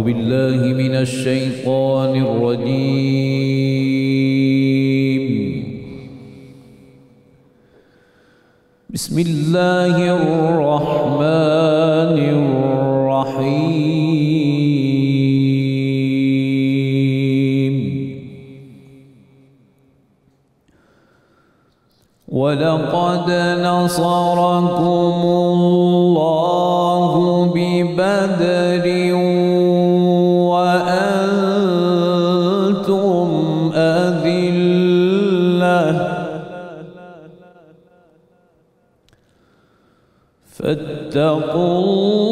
أعوذ بالله من الشيطان الرجيم. بسم الله الرحمن الرحيم. ولقد نصركم الله ببدر وأنتم أذلة فاتقوا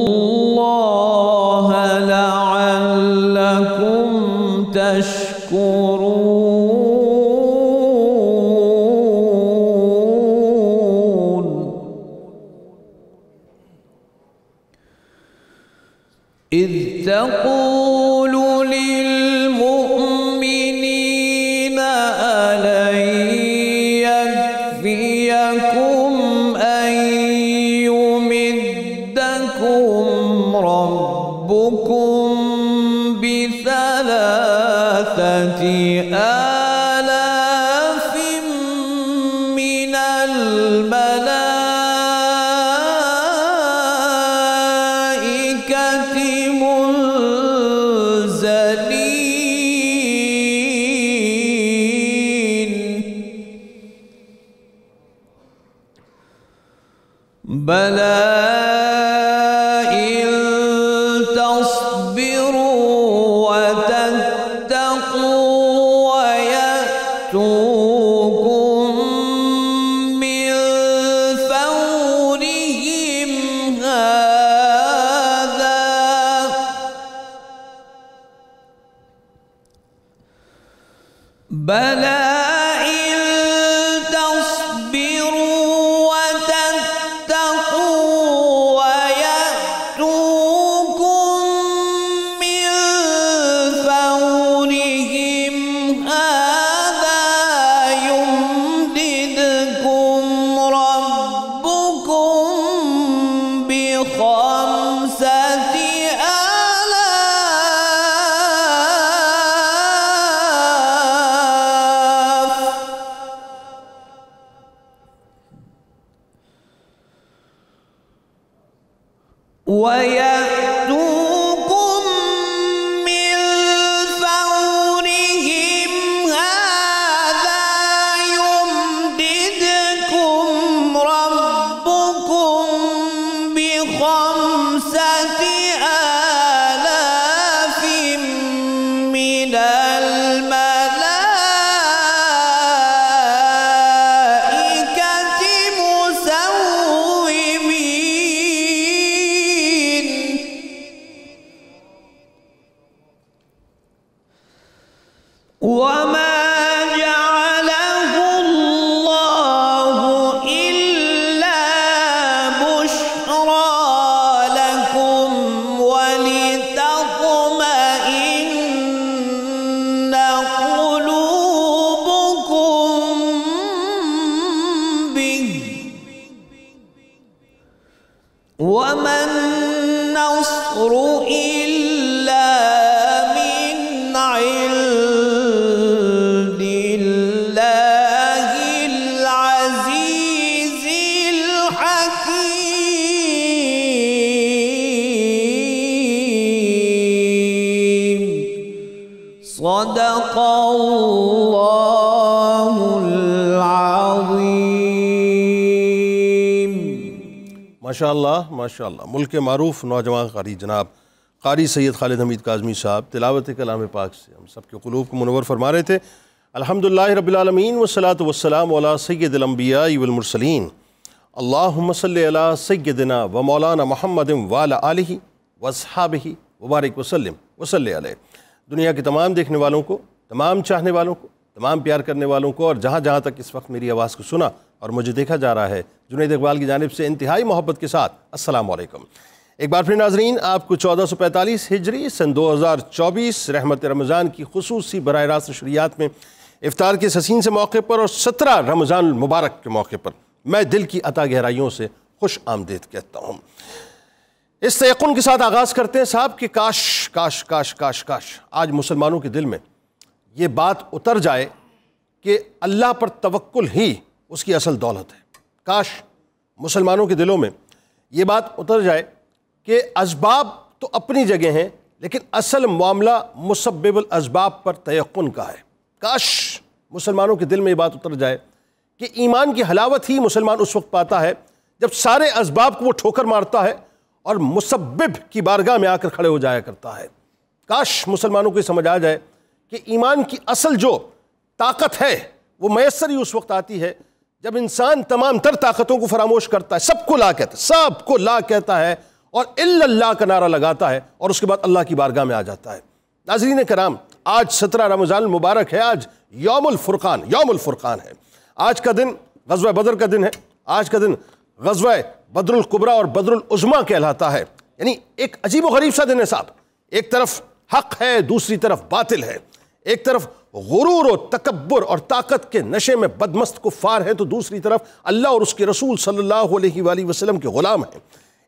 الله لعلكم تشكرون. إذ تقول للمؤمنين ألن يكفيكم أن يمدكم ربكم ب3,000 آلاف من الملائكة منزلين. بلى إن تصبروا وتتقوا ويأتوكم من فورهم هذا بلى إن تصبروا وتتقوا ويأتوكم من فورهم هذا يمددكم ربكم ب5,000 ويأتوكم من فورهم هذا يمددكم ربكم ب5,000 من الملائكة مسومين. وما جعله الله إلا بشرى لكم ولتطمئن قلوبكم به. وما النصر إلا من عند الله العزيز الحكيم. صدق الله العظيم. ماشاءاللہ ماشاءاللہ. ملک معروف نوجوان قاری جناب قاری سید خالد حمید کاظمی صاحب تلاوت کلام پاک سے ہم سب کے قلوب کو منور فرما رہے تھے. الحمدللہ رب العالمین والصلاة والسلام علی سید الانبیاء والمرسلین. اللہم صلی علی سیدنا و مولانا محمد وعلی آلہ واصحابہ وبارک وسلم وصلی علیہ. دنیا کے تمام دیکھنے والوں کو، تمام چاہنے والوں کو، تمام پیار کرنے والوں کو اور جہاں جہاں تک اس وقت میری آواز کو سنا اور مجھے دیکھا جا رہا ہے، جنید اقبال کی جانب سے انتہائی محبت کے ساتھ السلام علیکم. ایک بار پھر ناظرین آپ کو 1445 ہجری سن 2024 رحمت رمضان کی خصوصی براہ راست نشریات میں افطار کے حسین سے موقع پر اور 17 رمضان المبارک کے موقع پر میں دل کی عطا گہرائیوں سے خوش آمدید کہتا ہوں. اس تیقن کے ساتھ آغاز کرتے ہیں صاحب کہ کاش کاش کاش کاش کاش آج مسلمانوں کے دل میں یہ بات اتر جائے کہ اللہ پر توکل ہی اس کی اصل دولت ہے۔ کاش مسلمانوں کے دلوں میں یہ بات اتر جائے کہ اسباب تو اپنی جگہ ہیں، لیکن اصل معاملہ مسبب الاسباب پر تیقن کا ہے۔ کاش مسلمانوں کے دل میں یہ بات اتر جائے کہ ایمان کی حلاوت ہی مسلمان اس وقت پاتا ہے جب سارے اسباب کو وہ ٹھوکر مارتا ہے اور مسبب کی بارگاہ میں آ کر کھڑے ہو جایا کرتا ہے۔ کاش مسلمانوں کو یہ سمجھ آ جائے کہ ایمان کی اصل جو طاقت ہے وہ میسر ہی اس وقت آتی ہے جب انسان تمام تر طاقتوں کو فراموش کرتا ہے، سب کو لا کہتا ہے، سب کو لا کہتا ہے اور الا اللہ کا نعرہ لگاتا ہے اور اس کے بعد اللہ کی بارگاہ میں آ جاتا ہے۔ ناظرین کرام، آج 17 رمضان المبارک ہے، آج یوم الفرقان ہے۔ آج کا دن غزوہ بدر کا دن ہے، آج کا دن غزوہ بدر الکبریٰ اور بدر العظمیٰ کہلاتا ہے۔ یعنی ایک عجیب و غریب سا دن ہے صاحب، ایک طرف حق ہے، دوسری طرف باطل ہے، ایک طرف غرور و تکبر اور طاقت کے نشے میں بدمست کفار ہیں تو دوسری طرف اللہ اور اس کے رسول صلی اللہ علیہ وآلہ وسلم کے غلام ہیں۔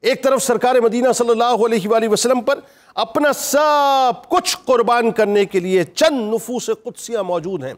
ایک طرف سرکار مدینہ صلی اللہ علیہ وآلہ وسلم پر اپنا سب کچھ قربان کرنے کے لیے چند نفوس قدسیہ موجود ہیں،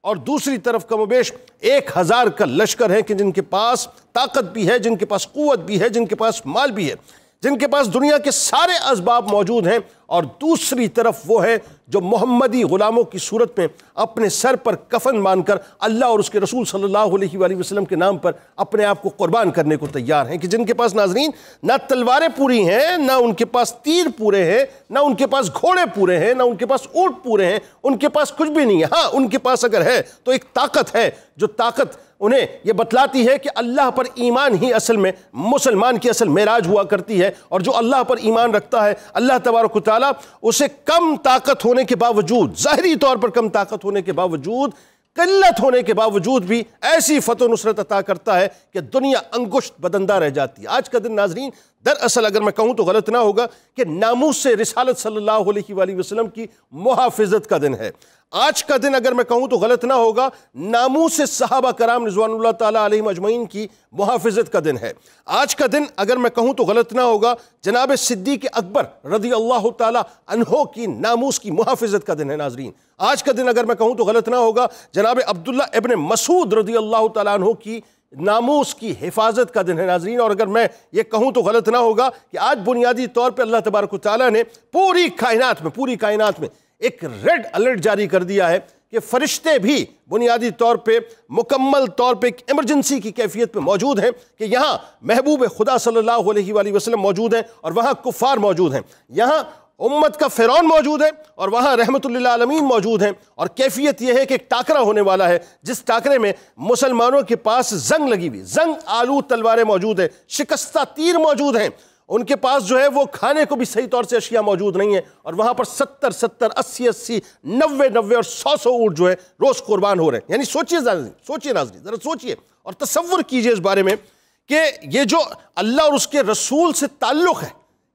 اور دوسری طرف کم و بیش 1000 کا لشکر ہے کہ جن کے پاس طاقت بھی ہے، جن کے پاس قوت بھی ہے، جن کے پاس مال بھی ہے، جن کے پاس دنیا کے سارے اسباب موجود ہیں، اور دوسری طرف وہ ہے جو محمدی غلاموں کی صورت میں اپنے سر پر کفن مان کر اللہ اور اس کے رسول صلی اللہ علیہ وآلہ وسلم کے نام پر اپنے آپ کو قربان کرنے کو تیار ہیں، کہ جن کے پاس ناظرین نہ تلواریں پوری ہیں، نہ ان کے پاس تیر پورے ہیں، نہ ان کے پاس گھوڑے پورے ہیں، نہ ان کے پاس اونٹ پورے ہیں، ان کے پاس کچھ بھی نہیں ہے۔ ہاں، ان کے پاس اگر ہے تو ایک طاقت ہے، جو طاقت انہیں یہ بتلاتی ہے کہ اللہ پر ایمان ہی اصل میں مسلمان کی اصل معراج ہوا کرتی ہے، اور جو اللہ پر ایمان رکھتا ہے اللہ تبارک و تعالیٰ اسے کم طاقت ہونے کے باوجود، ظاہری طور پر کم طاقت ہونے کے باوجود، قلت ہونے کے باوجود بھی ایسی فتح و نصرت عطا کرتا ہے کہ دنیا انگشت بدندہ رہ جاتی ہے۔ آج کا دن ناظرین دراصل اگر میں کہوں تو غلط نہ ہوگا کہ ناموس سے رسالت صلی اللہ علیہ وآلہ وسلم کی محافظت کا دن ہے۔ آج کا دن اگر میں کہوں تو غلط نہ ہوگا ناموس سے صحابہ کرام رضوان اللہ تعالیٰ علیہم اجمعین کی محافظت کا دن ہے۔ آج کا دن اگر میں کہوں تو غلط نہ ہوگا جناب صدیق اکبر رضی اللہ تعالیٰ عنہ کی ناموس کی محافظت کا دن ہے۔ ناظرین آج کا دن اگر میں کہوں تو غلط نہ ہوگا جناب عبداللہ ابن مسعود رضی اللہ تعالیٰ عنہ کی ناموس کی حفاظت کا دن ہے۔ ناظرین اور اگر میں یہ کہوں تو غلط نہ ہوگا کہ آج بنیادی طور پہ اللہ تبارک و تعالیٰ نے پوری کائنات میں ایک ریڈ الرٹ جاری کر دیا ہے کہ فرشتے بھی بنیادی طور پہ مکمل طور پہ ایک ایمرجنسی کی کیفیت پہ موجود ہیں، کہ یہاں محبوب خدا صلی اللہ علیہ وآلہ وسلم موجود ہیں اور وہاں کفار موجود ہیں، یہاں امت کا فرعون موجود ہے اور وہاں رحمت للعالمین موجود ہیں، اور کیفیت یہ ہے کہ ایک ٹاکرا ہونے والا ہے جس ٹاکرے میں مسلمانوں کے پاس زنگ لگی ہوئی، زنگ آلو تلواریں موجود ہیں، شکستہ تیر موجود ہیں، ان کے پاس جو ہے وہ کھانے کو بھی صحیح طور سے اشیاء موجود نہیں ہیں، اور وہاں پر 70 80 90 اور 100 اونٹ جو ہے روز قربان ہو رہے ہیں۔ یعنی سوچیے ناظرین ذرا سوچیے اور تصور کیجئے اس بارے میں کہ یہ جو اللہ اور اس کے رسول سے تعلق ہے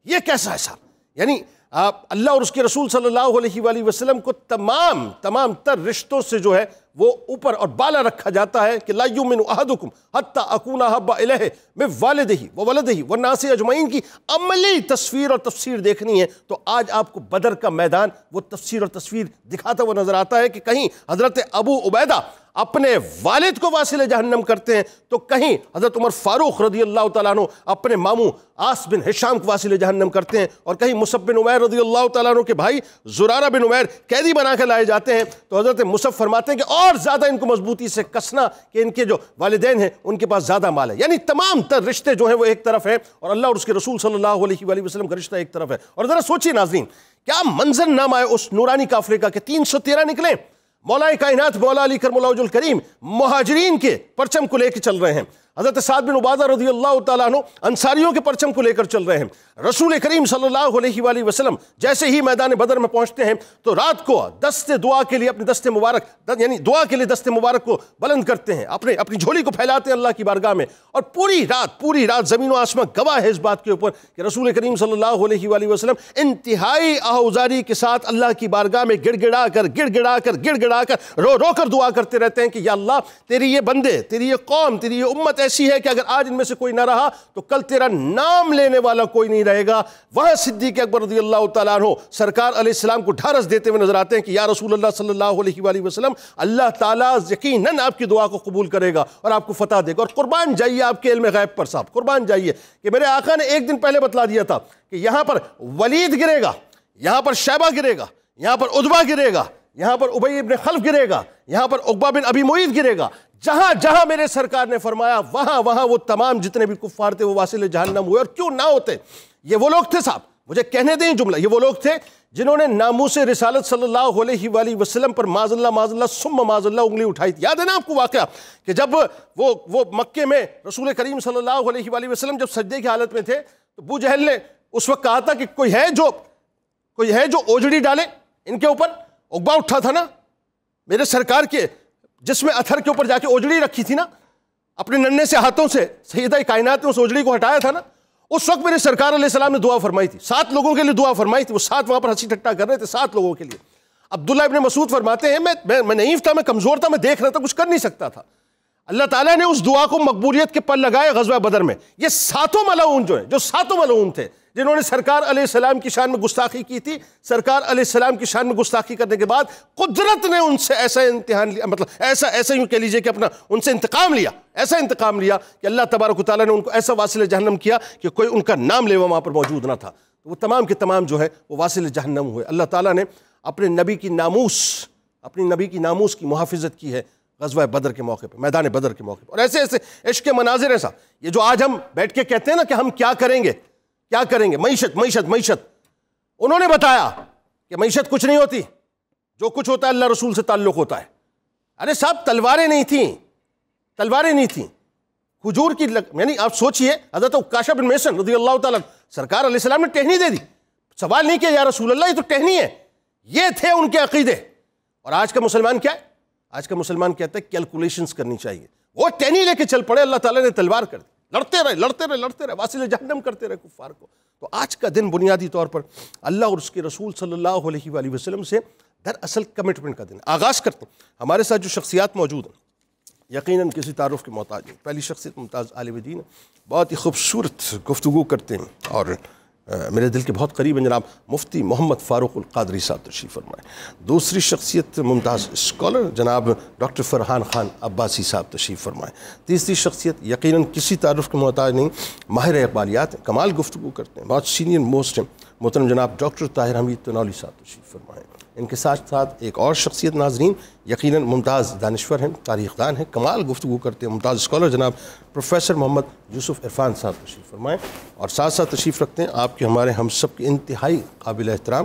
یہ کیسا ہے صاحب۔ یعنی اللہ اور اس کے رسول صلی اللہ علیہ وآلہ وسلم کو تمام تر رشتوں سے جو ہے وہ اوپر اور بالا رکھا جاتا ہے کہ لا یؤمن احدکم حتی اکون احب الیہ من والدہ وولدہ والناس اجمعین کی عملی تصویر اور تفسیر دیکھنی ہے تو آج آپ کو بدر کا میدان وہ تفسیر اور تصویر دکھاتا ہوا نظر آتا ہے، کہ کہیں حضرت ابو عبیدہ اپنے والد کو واصل جہنم کرتے ہیں تو کہیں حضرت عمر فاروق رضی اللہ تعالیٰ عنہ اپنے ماموں عاص بن ہشام کو واصل جہنم کرتے ہیں، اور کہیں مصعب بن عمیر رضی اللہ تعالیٰ عنہ کے بھائی زرارہ بن عمیر قیدی بنا کے لائے جاتے ہیں، تو حضرت مصعب فرماتے ہیں کہ اور زیادہ ان کو مضبوطی سے کسنا کہ ان کے جو والدین ہیں ان کے پاس زیادہ مال ہے۔ یعنی تمام تر رشتے جو ہیں وہ ایک طرف ہیں اور اللہ اور اس کے رسول صلی اللہ علیہ وآلہ وسلم کا رشتہ ایک طرف ہے۔ اور ذرا سوچیے ناظرین کیا منظر نامہ ہے اس نورانی قافلے کا کہ 313 نکلیں، مولا کائنات مولا علی کرم اللہ وجہ الکریم مہاجرین کے پرچم کو لے کے چل رہے ہیں، حضرت سعد بن عبادہ رضی اللہ تعالیٰ عنہ انصاریوں کے پرچم کو لے کر چل رہے ہیں، رسول کریم صلی اللہ علیہ وآلہ وسلم جیسے ہی میدان بدر میں پہنچتے ہیں تو رات کو دست دعا کے لیے اپنے دست مبارک یعنی دعا کے لیے دست مبارک کو بلند کرتے ہیں، اپنی جھولی کو پھیلاتے ہیں اللہ کی بارگاہ میں، اور پوری رات زمین و آسمان گواہ ہے اس بات کے اوپر کہ رسول کریم صلی اللہ علیہ وآلہ وسلم انتہائی آہوزاری کے ساتھ اللہ کی بارگاہ میں گڑ گڑا کر رو کر دعا کرتے رہتے ہیں کہ یا اللہ تیری یہ بندے، تیری یہ قوم، تیری یہ امت ایسی ہے کہ اگر آج ان میں سے کوئی نہ رہا تو کل تیرا نام لینے والا کوئی نہیں رہے گا. وہاں صدیق اکبر رضی اللہ تعالیٰ عنہ سرکار علیہ السلام کو ڈھارس دیتے ہوئے نظر آتے ہیں کہ یا رسول اللہ صلی اللہ علیہ وآلہ وسلم, اللہ تعالیٰ یقیناً آپ کی دعا کو قبول کرے گا اور آپ کو فتح دے گا. اور قربان جائیے آپ کے علم غیب پر صاحب, قربان جائیے کہ میرے آقا نے ایک دن پہلے بتلا دیا تھا کہ یہاں پر ولید گرے گا, یہاں پر شیبہ گرے گا, یہاں پر عتبہ گرے گا, یہاں پر ابی ابن خلف گرے گا, یہاں پر عقبہ بن ابی معیط گرے گا. جہاں جہاں میرے سرکار نے فرمایا وہاں وہاں وہ تمام جتنے بھی کفار تھے وہ واصل جہنم ہوئے. اور کیوں نہ ہوتے, یہ وہ لوگ تھے صاحب, مجھے کہنے دیں جملہ, یہ وہ لوگ تھے جنہوں نے ناموس رسالت صلی اللہ علیہ وآلہ وسلم پر معاذ اللہ ثم معاذ اللہ انگلی اٹھائی تھی. یاد ہے نا آپ کو واقعہ کہ جب وہ مکے میں رسول کریم صلی اللہ علیہ وآلہ وسلم جب سجدے کی حالت میں تھے تو ابو جہل نے اس وقت کہا تھا کہ کوئی ہے جو اوجڑی ڈالے ان کے اوپر. عقبہ اٹھا تھا نا, میرے سرکار کے جسم اطہر کے اوپر جا کے اوجڑی رکھی تھی نا, اپنے ننھے سے ہاتھوں سے سیدہ کائنات نے اس اوجڑی کو ہٹایا تھا نا. اس وقت میرے سرکار علیہ السلام نے دعا فرمائی تھی, 7 لوگوں کے لیے دعا فرمائی تھی. وہ 7 وہاں پر ہنسی ٹھٹا کر رہے تھے 7 لوگوں کے لیے. عبداللہ ابن مسعود فرماتے ہیں میں نحیف تھا, میں کمزور تھا, میں دیکھ رہا تھا, کچھ کر نہیں سکتا تھا. اللہ تعالیٰ نے اس دعا کو مقبولیت کے پر لگائے غزوہ بدر میں. یہ 7 ملعون جو ہیں, جو 7 ملعون تھے جنہوں نے سرکار علیہ السلام کی شان میں گستاخی کی تھی, سرکار علیہ السلام کی شان میں گستاخی کرنے کے بعد قدرت نے ان سے ایسا امتحان لیا, مطلب ایسا یوں کہہ لیجئے کہ اپنا ان سے انتقام لیا, ایسا انتقام لیا کہ اللہ تبارک و تعالیٰ نے ان کو ایسا واصل جہنم کیا کہ کوئی ان کا نام لیوا وہاں پر موجود نہ تھا. وہ تمام کے تمام جو ہے وہ واصل جہنم ہوئے. اللہ تعالیٰ نے اپنے نبی کی ناموس کی محافظت کی ہے غزوہ بدر کے موقع پہ, میدان بدر کے موقع پہ. اور ایسے ایسے عشق کے مناظر ہیں صاحب, یہ جو آج ہم بیٹھ کے کہتے ہیں نا کہ ہم کیا کریں گے, معیشت. انہوں نے بتایا کہ معیشت کچھ نہیں ہوتی, جو کچھ ہوتا ہے اللہ رسول سے تعلق ہوتا ہے. ارے صاحب تلواریں نہیں تھیں, کھجور کی یعنی آپ سوچئے حضرت عکاشہ بن محصن رضی اللہ تعالیٰ سرکار علیہ السلام نے ٹہنی دے دی, سوال نہیں کیا یا رسول اللہ یہ تو ٹہنی ہے. یہ تھے ان کے عقیدے. اور آج کا مسلمان کیا ہے, آج کا مسلمان کہتا ہے کیلکولیشنز کرنی چاہیے. وہ ٹہنی لے کے چل پڑے, اللہ تعالیٰ نے تلوار کر دی, لڑتے رہے واصل جہنم کرتے رہے کفار کو. تو آج کا دن بنیادی طور پر اللہ اور اس کے رسول صلی اللہ علیہ وآلہ وسلم سے دراصل کمٹمنٹ کا دن. آغاز کرتے ہیں, ہمارے ساتھ جو شخصیات موجود ہیں یقیناً کسی تعارف کے محتاج نہیں. پہلی شخصیت ممتاز عالم دین, بہت ہی خوبصورت گفتگو کرتے ہیں اور میرے دل کے بہت قریب ہیں, جناب مفتی محمد فاروق القادری صاحب تشریف فرمائیں. دوسری شخصیت ممتاز اسکالر جناب ڈاکٹر فرحان خان عباسی صاحب تشریف فرمائیں. تیسری شخصیت یقیناً کسی تعارف کے محتاج نہیں, ماہر اقبالیات ہیں, کمال گفتگو کرتے ہیں, بہت سینئر موسٹ ہیں, محترم جناب ڈاکٹر طاہر حمید تنولی صاحب تشریف فرمائیں. ان کے ساتھ ساتھ ایک اور شخصیت ناظرین یقیناً ممتاز دانشور ہیں, تاریخ دان ہیں, کمال گفتگو کرتے ہیں, ممتاز اسکالر جناب پروفیسر محمد یوسف عرفان صاحب تشریف فرمائیں. اور ساتھ ساتھ تشریف رکھتے ہیں آپ کے ہمارے ہم سب کے انتہائی قابل احترام,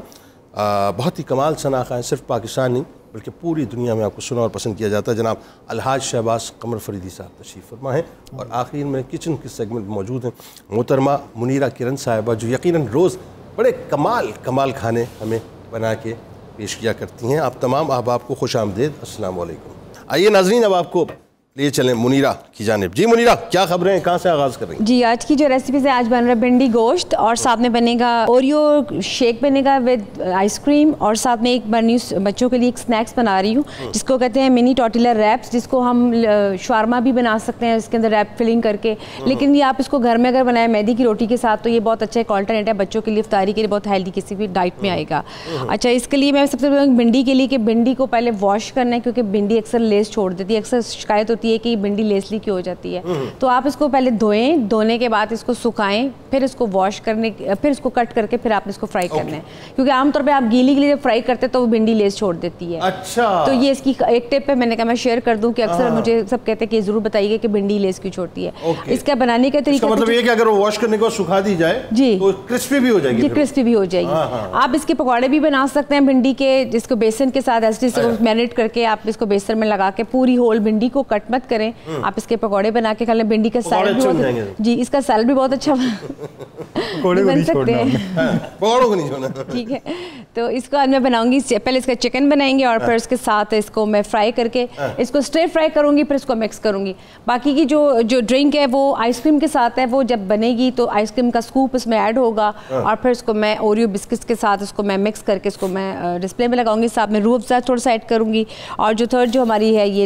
بہت ہی کمال شناخت ہیں, صرف پاکستان نہیں بلکہ پوری دنیا میں آپ کو سنا اور پسند کیا جاتا ہے, جناب الحاج شہباز قمر فریدی صاحب تشریف فرمائیں. اور آخر میں کچن کے سیگمنٹ موجود ہیں محترمہ منیرہ کرن صاحبہ, جو یقیناً روز بڑے کمال کھانے ہمیں بنا کے پیش کیا کرتی ہیں. آپ تمام احباب کو خوش آمدید, السلام علیکم. آئیے ناظرین اب آپ کو لیے چلیں منیرہ کی جانب. جی منیرہ, کیا خبریں ہیں, کہاں سے آغاز کر رہی ہیں؟ جی آج کی جو ریسیپیز ہے, آج بن رہا ہے بھنڈی گوشت اور ساتھ میں بنے گا اوریو شیک بنے گا ود آئس کریم, اور ساتھ میں ایک بچوں کے لیے ایک سنیکس بنا رہی ہوں جس کو کہتے ہیں منی ٹورٹیلا ریپس, جس کو ہم شورما بھی بنا سکتے ہیں اس کے اندر ریپ فلنگ کر کے. لیکن یہ آپ اس کو گھر میں اگر بنائیں میدی کی روٹی کے ساتھ تو یہ بہت اچھا ایک آلٹرنیٹ ہے بچوں کے لیے, افطاری کے لیے بہت ہیلدی کسی بھی ڈائٹ میں آئے گا. اچھا, اس کے لیے میں سب سے پہلے بھنڈی کے لیے کہ بھنڈی کو پہلے واش کرنا ہے, کیونکہ بھنڈی اکثر لیس چھوڑ دیتی ہے. اکثر شکایت ہوتی ہے کہ بھنڈی لیس لیک ہو جاتی ہے, تو آپ اس کو پہلے دھوئیں, دھونے کے بعد اس کو سکھائیں, پھر اس کو واش کرنے, پھر اس کو کٹ کر کے پھر آپ نے اس کو فرائی کرنا ہے, کیونکہ عام طور پہ آپ گیلی کے لیے فرائی کرتے تو وہ بھنڈی لیس چھوڑ دیتی ہے. اچھا, تو یہ اس کی ایک ٹپ ہے, میں نے کہا میں شیئر کر دوں کہ اکثر مجھے سب کہتے ہیں کہ ضرور بتائیے کہ بھنڈی لیس کیوں چھوڑتی ہے. اس کا بنانے کا طریقہ مطلب یہ کہ اگر وہ واش کرنے کے بعد سکھا دی جائے جی تو کرسپی بھی ہو جائے گی. جی کرسپی بھی ہو جائے گی. آپ اس کے پکوڑے بھی بنا سکتے ہیں بھنڈی کے, جس کو بیسن کے ساتھ ایسے میرینیٹ کر کے آپ اس کو بیسن میں لگا کے پوری ہول بھنڈی کو کٹ مت کریں, آپ اس کے پکوڑے بنا کے کھا لیں. بھنڈی کا سیلڈ بھی بہت, جی اس کا سیلڈ بھی بہت اچھا بن سکتے ہیں. ٹھیک ہے, تو اس کو آج میں بناؤں گی. پہلے اس کا چکن بنائیں گے اور پھر اس کے ساتھ اس کو میں فرائی کر کے اس کو اسٹر فرائی کروں گی, پھر اس کو مکس کروں گی. باقی کی جو ڈرنک ہے وہ آئس کریم کے ساتھ ہے, وہ جب بنے گی تو آئس کریم کا سکوپ اس میں ایڈ ہوگا, اور پھر اس کو میں اوریو بسکٹس کے ساتھ اس کو میں مکس کر کے اس کو میں ڈسپلے میں لگاؤں گی. ساتھ میں روح افزا تھوڑا سا ایڈ کروں گی. اور جو تھرڈ جو ہماری ہے یہ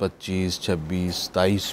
25, 26, 27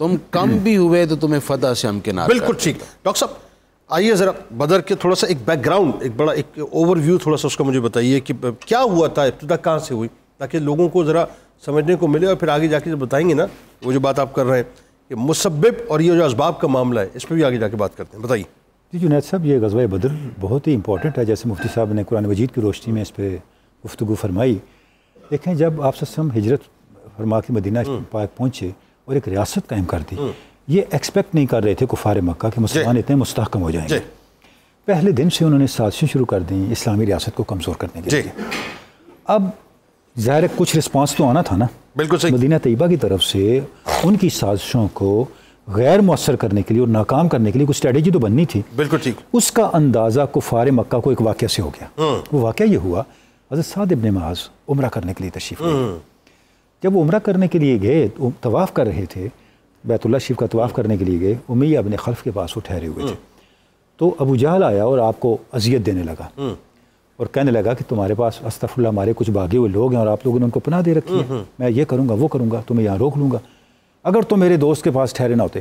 تم کم بھی ہوئے تو تمہیں فتح سے ہمکنار بالکل ٹھیک. ڈاکٹر صاحب آئیے ذرا بدر کے تھوڑا سا ایک بیک گراؤنڈ، ایک بڑا ایک اوور ویو تھوڑا سا اس کا مجھے بتائیے کہ کیا ہوا تھا، ابتدا کہاں سے ہوئی، تاکہ لوگوں کو ذرا سمجھنے کو ملے، اور پھر آگے جا کے بتائیں گے نا وہ جو بات آپ کر رہے ہیں کہ مسبب اور یہ جو اسباب کا معاملہ ہے، اس پہ بھی آگے جا کے بات کرتے ہیں. بتائیے. جی جنید صاحب، یہ غزوہ بدر بہت ہی امپورٹنٹ ہے، جیسے مفتی صاحب نے قرآن مجید کی روشنی میں اس پہ گفتگو فرمائی. دیکھیں جب آپ صلی اللہ علیہ وسلم ہجرت فرما کے مدینہ پاک پہنچے اور ایک ریاست قائم کر دی، یہ ایکسپیکٹ نہیں کر رہے تھے کفار مکہ کہ مسلمان اتنے مستحکم ہو جائیں گے. پہلے دن سے انہوں نے سازشیں شروع کر دیں اسلامی ریاست کو کمزور کرنے کے لیے. اب ظاہر کچھ رسپانس تو آنا تھا نا، بالکل صحیح. مدینہ طیبہ کی طرف سے ان کی سازشوں کو غیر مؤثر کرنے کے لیے اور ناکام کرنے کے لیے کچھ اسٹریٹجی تو بننی تھی. بالکل ٹھیک. اس کا اندازہ کفار مکہ کو ایک واقعہ سے ہو گیا. وہ واقعہ یہ ہوا، حضرت سعد ابن معاذ عمرہ کرنے کے لیے تشریف لے گئے. جب وہ عمرہ کرنے کے لیے گئے، طواف کر رہے تھے، بیت اللہ شریف کا طواف کرنے کے لیے گئے، امیہ ابن خلف کے پاس وہ ٹھہرے ہوئے تھے. تو ابو جہل آیا اور آپ کو اذیت دینے لگا اور کہنے لگا کہ تمہارے پاس استغفر اللہ ہمارے کچھ بھاگے ہوئے لوگ ہیں اور آپ لوگوں نے ان کو پناہ دے رکھی ہے، میں یہ کروں گا وہ کروں گا، تمہیں یہاں روک لوں گا اگر تم میرے دوست کے پاس ٹھہرے نہ ہوتے.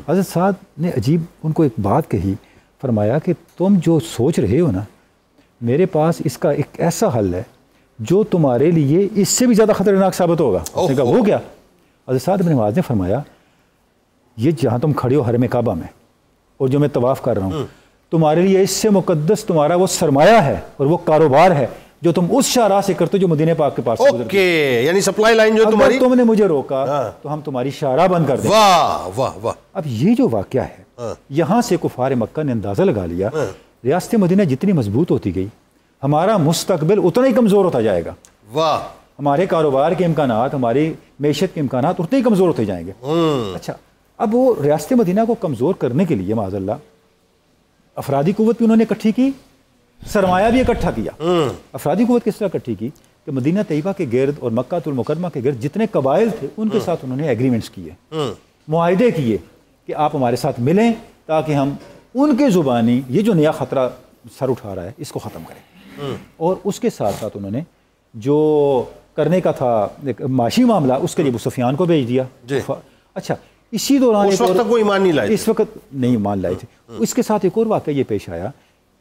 حضرت سعد نے عجیب ان کو ایک بات کہی، فرمایا کہ تم جو سوچ رہے ہو نا، میرے پاس اس کا ایک ایسا حل ہے جو تمہارے لیے اس سے بھی زیادہ خطرناک ثابت ہوگا. اس نے کہا وہ کیا؟ حضرت سعد بن معاذ نے فرمایا یہ جہاں تم کھڑے ہو حرم کعبہ میں اور جو میں طواف کر رہا ہوں، تمہارے لیے اس سے مقدس تمہارا وہ سرمایہ ہے اور وہ کاروبار ہے جو تم اس شاہراہ سے کرتے ہو جو مدینہ پاک کے پاس اوکے، یعنی سپلائی لائن جو تمہاری، اگر تم نے مجھے روکا تو ہم تمہاری شاہراہ بند کر دیں. واہ واہ واہ. اب یہ جو واقعہ ہے یہاں سے کفار مکہ نے اندازہ لگا لیا ریاست مدینہ جتنی مضبوط ہوتی گئی ہمارا مستقبل اتنا ہی کمزور ہوتا جائے گا. واہ. ہمارے کاروبار کے امکانات، ہماری معیشت کے امکانات اتنے ہی کمزور ہوتے جائیں گے. اچھا، اب وہ ریاست مدینہ کو کمزور کرنے کے لیے معاذ اللہ افرادی قوت بھی انہوں نے اکٹھی کی، سرمایہ بھی اکٹھا کیا. افرادی قوت کس طرح اکٹھی کی کہ مدینہ طیبہ کے گرد اور مکہ المکرمہ کے گرد جتنے قبائل تھے ان کے ساتھ انہوں نے ایگریمنٹس کیے، معاہدے کیے کہ آپ ہمارے ساتھ ملیں تاکہ ہم ان کے زبانی یہ جو نیا خطرہ سر اٹھا رہا ہے اس کو ختم کریں. اور اس کے ساتھ ساتھ انہوں نے جو کرنے کا تھا ایک معاشی معاملہ اس کے لیے ابو سفیان کو بھیج دیا. اچھا، اسی دوران اس وقت تک وہ ایمان نہیں لائے، اس وقت نہیں ایمان لائے تھے. اس کے ساتھ ایک اور واقعہ یہ پیش آیا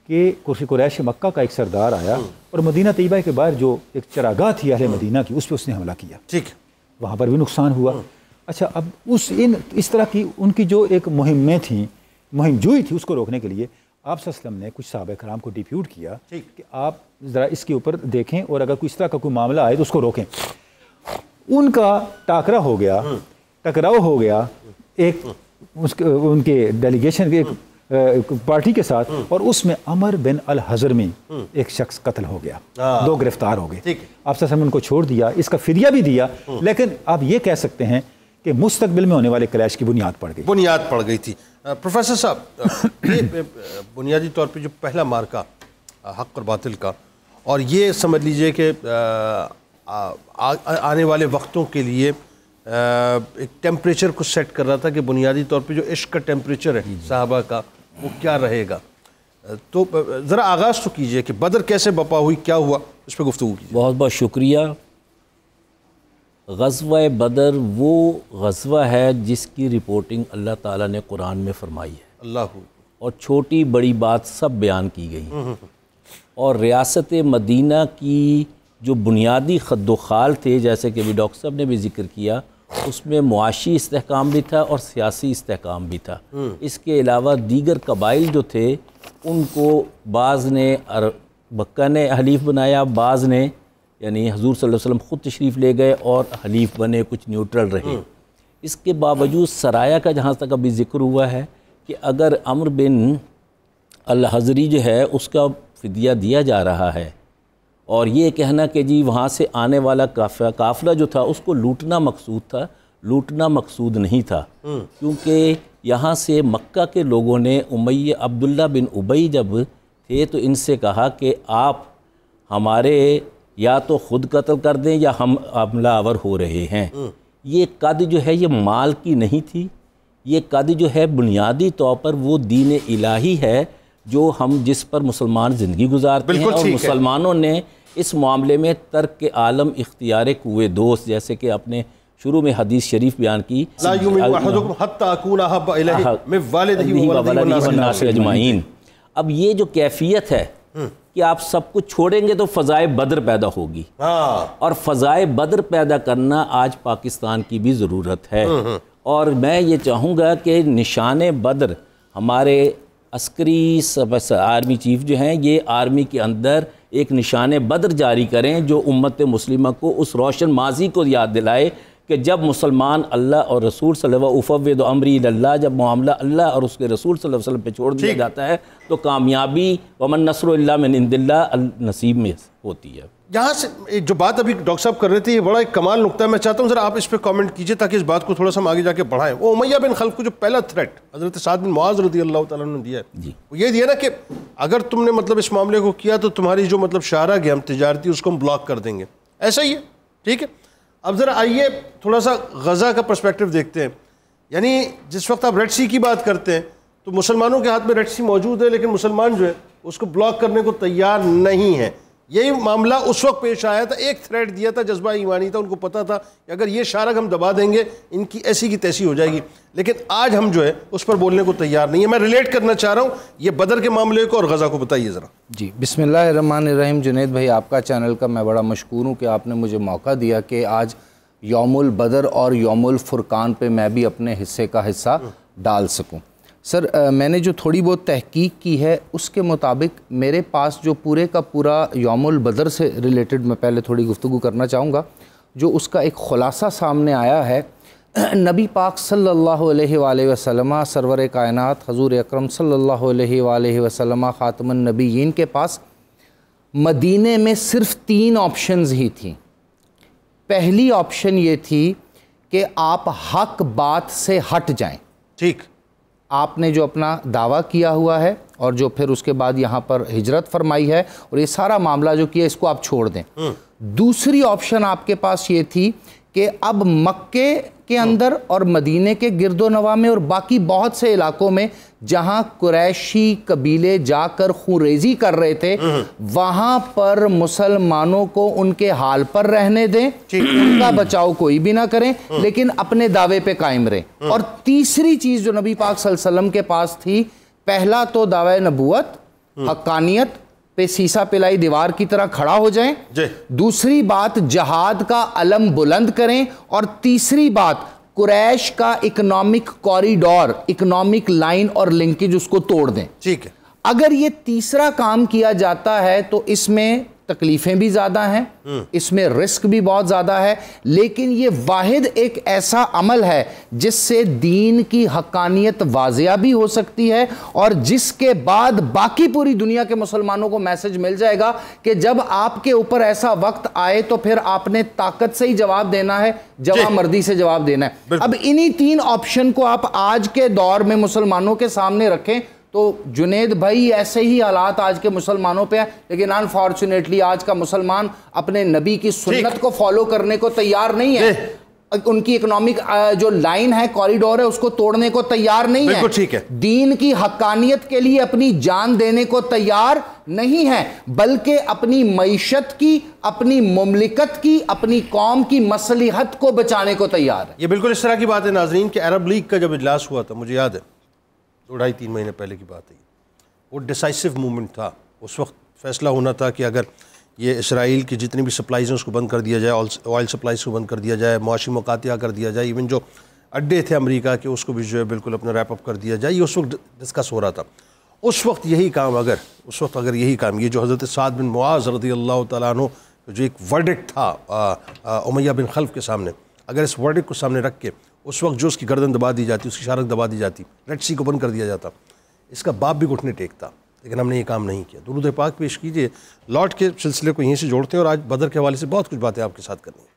کہ قریش مکہ کا ایک سردار آیا اور مدینہ طیبہ کے باہر جو ایک چراگاہ تھی اہل مدینہ کی اس پہ اس نے حملہ کیا. ٹھیک، وہاں پر بھی نقصان ہوا. اچھا، اب اس طرح کی ان کی جو ایک مہمیں تھیں، مہم جوئی تھی، اس کو روکنے کے لیے آپ صلی اللہ علیہ وسلم نے کچھ صحابہ کرام کو ڈیپیوٹ کیا کہ آپ ذرا اس کے اوپر دیکھیں اور اگر کوئی اس طرح کا کوئی معاملہ آئے تو اس کو روکیں. ان کا ٹاکرا ہو گیا، ٹکراؤ ہو گیا ایک ان کے ڈیلیگیشن کے ایک پارٹی کے ساتھ، اور اس میں عمر بن الحضرمی ایک شخص قتل ہو گیا، 2 گرفتار ہو گئے. آپ صلی اللہ علیہ وسلم نے ان کو چھوڑ دیا، اس کا فدیہ بھی دیا، لیکن آپ یہ کہہ سکتے ہیں کہ مستقبل میں ہونے والے کلیش کی بنیاد پڑ گئی تھی. پروفیسر صاحب، یہ بنیادی طور پہ جو پہلا مارکا حق اور باطل کا، اور یہ سمجھ لیجئے کہ آنے والے وقتوں کے لیے ایک ٹیمپریچر کو سیٹ کر رہا تھا کہ بنیادی طور پہ جو عشق کا ٹیمپریچر ہے صحابہ کا وہ کیا رہے گا. تو ذرا آغاز تو کیجئے کہ بدر کیسے بپا ہوئی، کیا ہوا، اس پہ گفتگو کیجئے. بہت بہت شکریہ. غزوہ بدر وہ غزوہ ہے جس کی رپورٹنگ اللہ تعالیٰ نے قرآن میں فرمائی ہے، اللہ، اور چھوٹی بڑی بات سب بیان کی گئی. اور ریاست مدینہ کی جو بنیادی خد و خال تھے، جیسے کہ ابھی ڈاکٹر صاحب نے بھی ذکر کیا، اس میں معاشی استحکام بھی تھا اور سیاسی استحکام بھی تھا. اس کے علاوہ دیگر قبائل جو تھے ان کو بعض نے مکہ نے حلیف بنایا، بعض نے یعنی حضور صلی اللہ علیہ وسلم خود تشریف لے گئے اور حلیف بنے، کچھ نیوٹرل رہے. اس کے باوجود سرایہ کا جہاں تک ابھی ذکر ہوا ہے کہ اگر عمر بن الحضری جو ہے اس کا فدیہ دیا جا رہا ہے، اور یہ کہنا کہ جی وہاں سے آنے والا قافلہ جو تھا اس کو لوٹنا مقصود تھا، لوٹنا مقصود نہیں تھا. کیونکہ یہاں سے مکہ کے لوگوں نے عبداللہ بن ابی جب تھے تو ان سے کہا کہ آپ ہمارے یا تو خود قتل کر دیں یا ہم حملہ آور ہو رہے ہیں. یہ قد جو ہے یہ مال کی نہیں تھی، یہ قد جو ہے بنیادی طور پر وہ دین الہی ہے جو ہم جس پر مسلمان زندگی گزارتے ہیں. اور مسلمانوں نے اس معاملے میں ترک عالم اختیار کوئے دوست، جیسے کہ اپنے شروع میں حدیث شریف بیان کی لا یؤمن احدکم حتی اکون احب الیہ من والدہ وولدہ والناس اجمعین. اب یہ جو کیفیت ہے کہ آپ سب کچھ چھوڑیں گے تو فضائے بدر پیدا ہوگی, اور فضائے بدر پیدا کرنا آج پاکستان کی بھی ضرورت ہے. اور میں یہ چاہوں گا کہ نشان بدر ہمارے عسکری آرمی چیف جو ہیں یہ آرمی کے اندر ایک نشان بدر جاری کریں جو امت مسلمہ کو اس روشن ماضی کو یاد دلائے کہ جب مسلمان اللہ اور رسول صلی اللہ علیہ وسلم افوض امری اللہ, جب معاملہ اللہ اور اس کے رسول صلی اللہ علیہ وسلم پہ چھوڑ دیا جاتا ہے تو کامیابی ومن نصر اللہ من عند اللہ نصیب میں ہوتی ہے. یہاں سے جو بات ابھی ڈاکٹر صاحب کر رہے تھے یہ بڑا ایک کمال نقطہ ہے, میں چاہتا ہوں ذرا آپ اس پہ کامنٹ کیجئے تاکہ اس بات کو تھوڑا سا ہم آگے جا کے بڑھائیں. وہ امیہ بن خلف کو جو پہلا تھریٹ حضرت سعد بن معاذ رضی اللہ تعالیٰ نے دیا ہے وہ یہ دیا نا کہ اگر تم نے مطلب اس معاملے کو کیا تو تمہاری جو مطلب شارہ گیا ہم تجارتی اس کو ہم بلاک کر دیں گے. ایسا ہی ہے, ٹھیک ہے. اب ذرا آئیے تھوڑا سا غزہ کا پرسپیکٹو دیکھتے ہیں. یعنی جس وقت آپ ریڈ سی کی بات کرتے ہیں تو مسلمانوں کے ہاتھ میں ریڈ سی موجود ہے لیکن مسلمان جو ہے اس کو بلاک کرنے کو تیار نہیں ہے. یہی معاملہ اس وقت پیش آیا تھا, ایک تھریٹ دیا تھا, جذبہ ایمانی تھا, ان کو پتا تھا کہ اگر یہ شارک ہم دبا دیں گے ان کی ایسی کی تیسی ہو جائے گی, لیکن آج ہم جو ہے اس پر بولنے کو تیار نہیں ہے. میں ریلیٹ کرنا چاہ رہا ہوں یہ بدر کے معاملے کو اور غزہ کو بتائیے ذرا. جی بسم اللہ الرحمن الرحیم. جنید بھائی آپ کا چینل کا میں بڑا مشکور ہوں کہ آپ نے مجھے موقع دیا کہ آج یوم البدر اور یوم الفرقان پہ میں بھی اپنے حصے کا حصہ ڈال سکوں. سر میں نے جو تھوڑی بہت تحقیق کی ہے اس کے مطابق میرے پاس جو پورے کا پورا یوم البدر سے ریلیٹڈ میں پہلے تھوڑی گفتگو کرنا چاہوں گا, جو اس کا ایک خلاصہ سامنے آیا ہے. نبی پاک صلی اللہ علیہ وآلہ وسلم سرور کائنات حضور اکرم صلی اللہ علیہ وآلہ وسلم خاتم النبیین کے پاس مدینے میں صرف 3 آپشنز ہی تھیں. پہلی آپشن یہ تھی کہ آپ حق بات سے ہٹ جائیں. ٹھیک, آپ نے جو اپنا دعویٰ کیا ہوا ہے اور جو پھر اس کے بعد یہاں پر ہجرت فرمائی ہے اور یہ سارا معاملہ جو کیا اس کو آپ چھوڑ دیں. دوسری آپشن آپ کے پاس یہ تھی کہ اب مکے کے اندر اور مدینے کے گرد و نواح میں اور باقی بہت سے علاقوں میں جہاں قریشی قبیلے جا کر خونریزی کر رہے تھے وہاں پر مسلمانوں کو ان کے حال پر رہنے دیں, ان کا بچاؤ کوئی بھی نہ کریں, لیکن اپنے دعوے پہ قائم رہیں. اور تیسری چیز جو نبی پاک صلی اللہ علیہ وسلم کے پاس تھی, پہلا تو دعوی نبوت, حقانیت پہ سیسا پلائی دیوار کی طرح کھڑا ہو جائیں, دوسری بات جہاد کا علم بلند کریں, اور تیسری بات قریش کا اکنامک کوریڈور, اکنامک لائن اور لنکیج اس کو توڑ دیں. ٹھیک ہے. اگر یہ تیسرا کام کیا جاتا ہے تو اس میں تکلیفیں بھی زیادہ ہیں, اس میں رسک بھی بہت زیادہ ہے, لیکن یہ واحد ایک ایسا عمل ہے جس سے دین کی حقانیت واضح بھی ہو سکتی ہے اور جس کے بعد باقی پوری دنیا کے مسلمانوں کو میسج مل جائے گا کہ جب آپ کے اوپر ایسا وقت آئے تو پھر آپ نے طاقت سے ہی جواب دینا ہے, جواب مردی سے جواب دینا ہے. اب انہی 3 آپشن کو آپ آج کے دور میں مسلمانوں کے سامنے رکھیں تو جنید بھائی ایسے ہی حالات آج کے مسلمانوں پہ ہیں, لیکن انفارچونیٹلی آج کا مسلمان اپنے نبی کی سنت کو فالو کرنے کو تیار نہیں ہے, ان کی اکنامک جو لائن ہے, کوریڈور ہے, اس کو توڑنے کو تیار نہیں ہے, ٹھیک ہے, دین کی حقانیت کے لیے اپنی جان دینے کو تیار نہیں ہے, بلکہ اپنی معیشت کی, اپنی مملکت کی, اپنی قوم کی مصلحت کو بچانے کو تیار ہے. یہ بالکل اس طرح کی بات ہے ناظرین کہ عرب لیگ کا جب اجلاس ہوا تھا, مجھے یاد ہے 2-3 مہینے پہلے کی بات ہے, وہ ڈیسائسو مومنٹ تھا. اس وقت فیصلہ ہونا تھا کہ اگر یہ اسرائیل کی جتنی بھی سپلائز ہیں اس کو بند کر دیا جائے, آئل سپلائز کو بند کر دیا جائے, معاشی مقاطعہ کر دیا جائے, ایون جو اڈے تھے امریکہ کے اس کو بھی جو ہے بالکل اپنا ریپ اپ کر دیا جائے. یہ اس وقت ڈسکس ہو رہا تھا. اس وقت یہی کام اگر یہی کام یہ جو حضرت سعد بن معاذ رضی اللہ تعالیٰ عنہ جو ایک ورڈکٹ تھا امیہ بن خلف کے سامنے, اگر اس ورڈکٹ کو سامنے رکھ کے اس وقت جو اس کی گردن دبا دی جاتی, اس کی شارک دبا دی جاتی, ریڈ سی کو بند کر دیا جاتا, اس کا باپ بھی گھٹنے ٹیکتا, لیکن ہم نے یہ کام نہیں کیا. درود پاک پیش کیجئے. لارڈ کے سلسلے کو یہیں سے جوڑتے ہیں اور آج بدر کے حوالے سے بہت کچھ باتیں آپ کے ساتھ کرنی ہیں.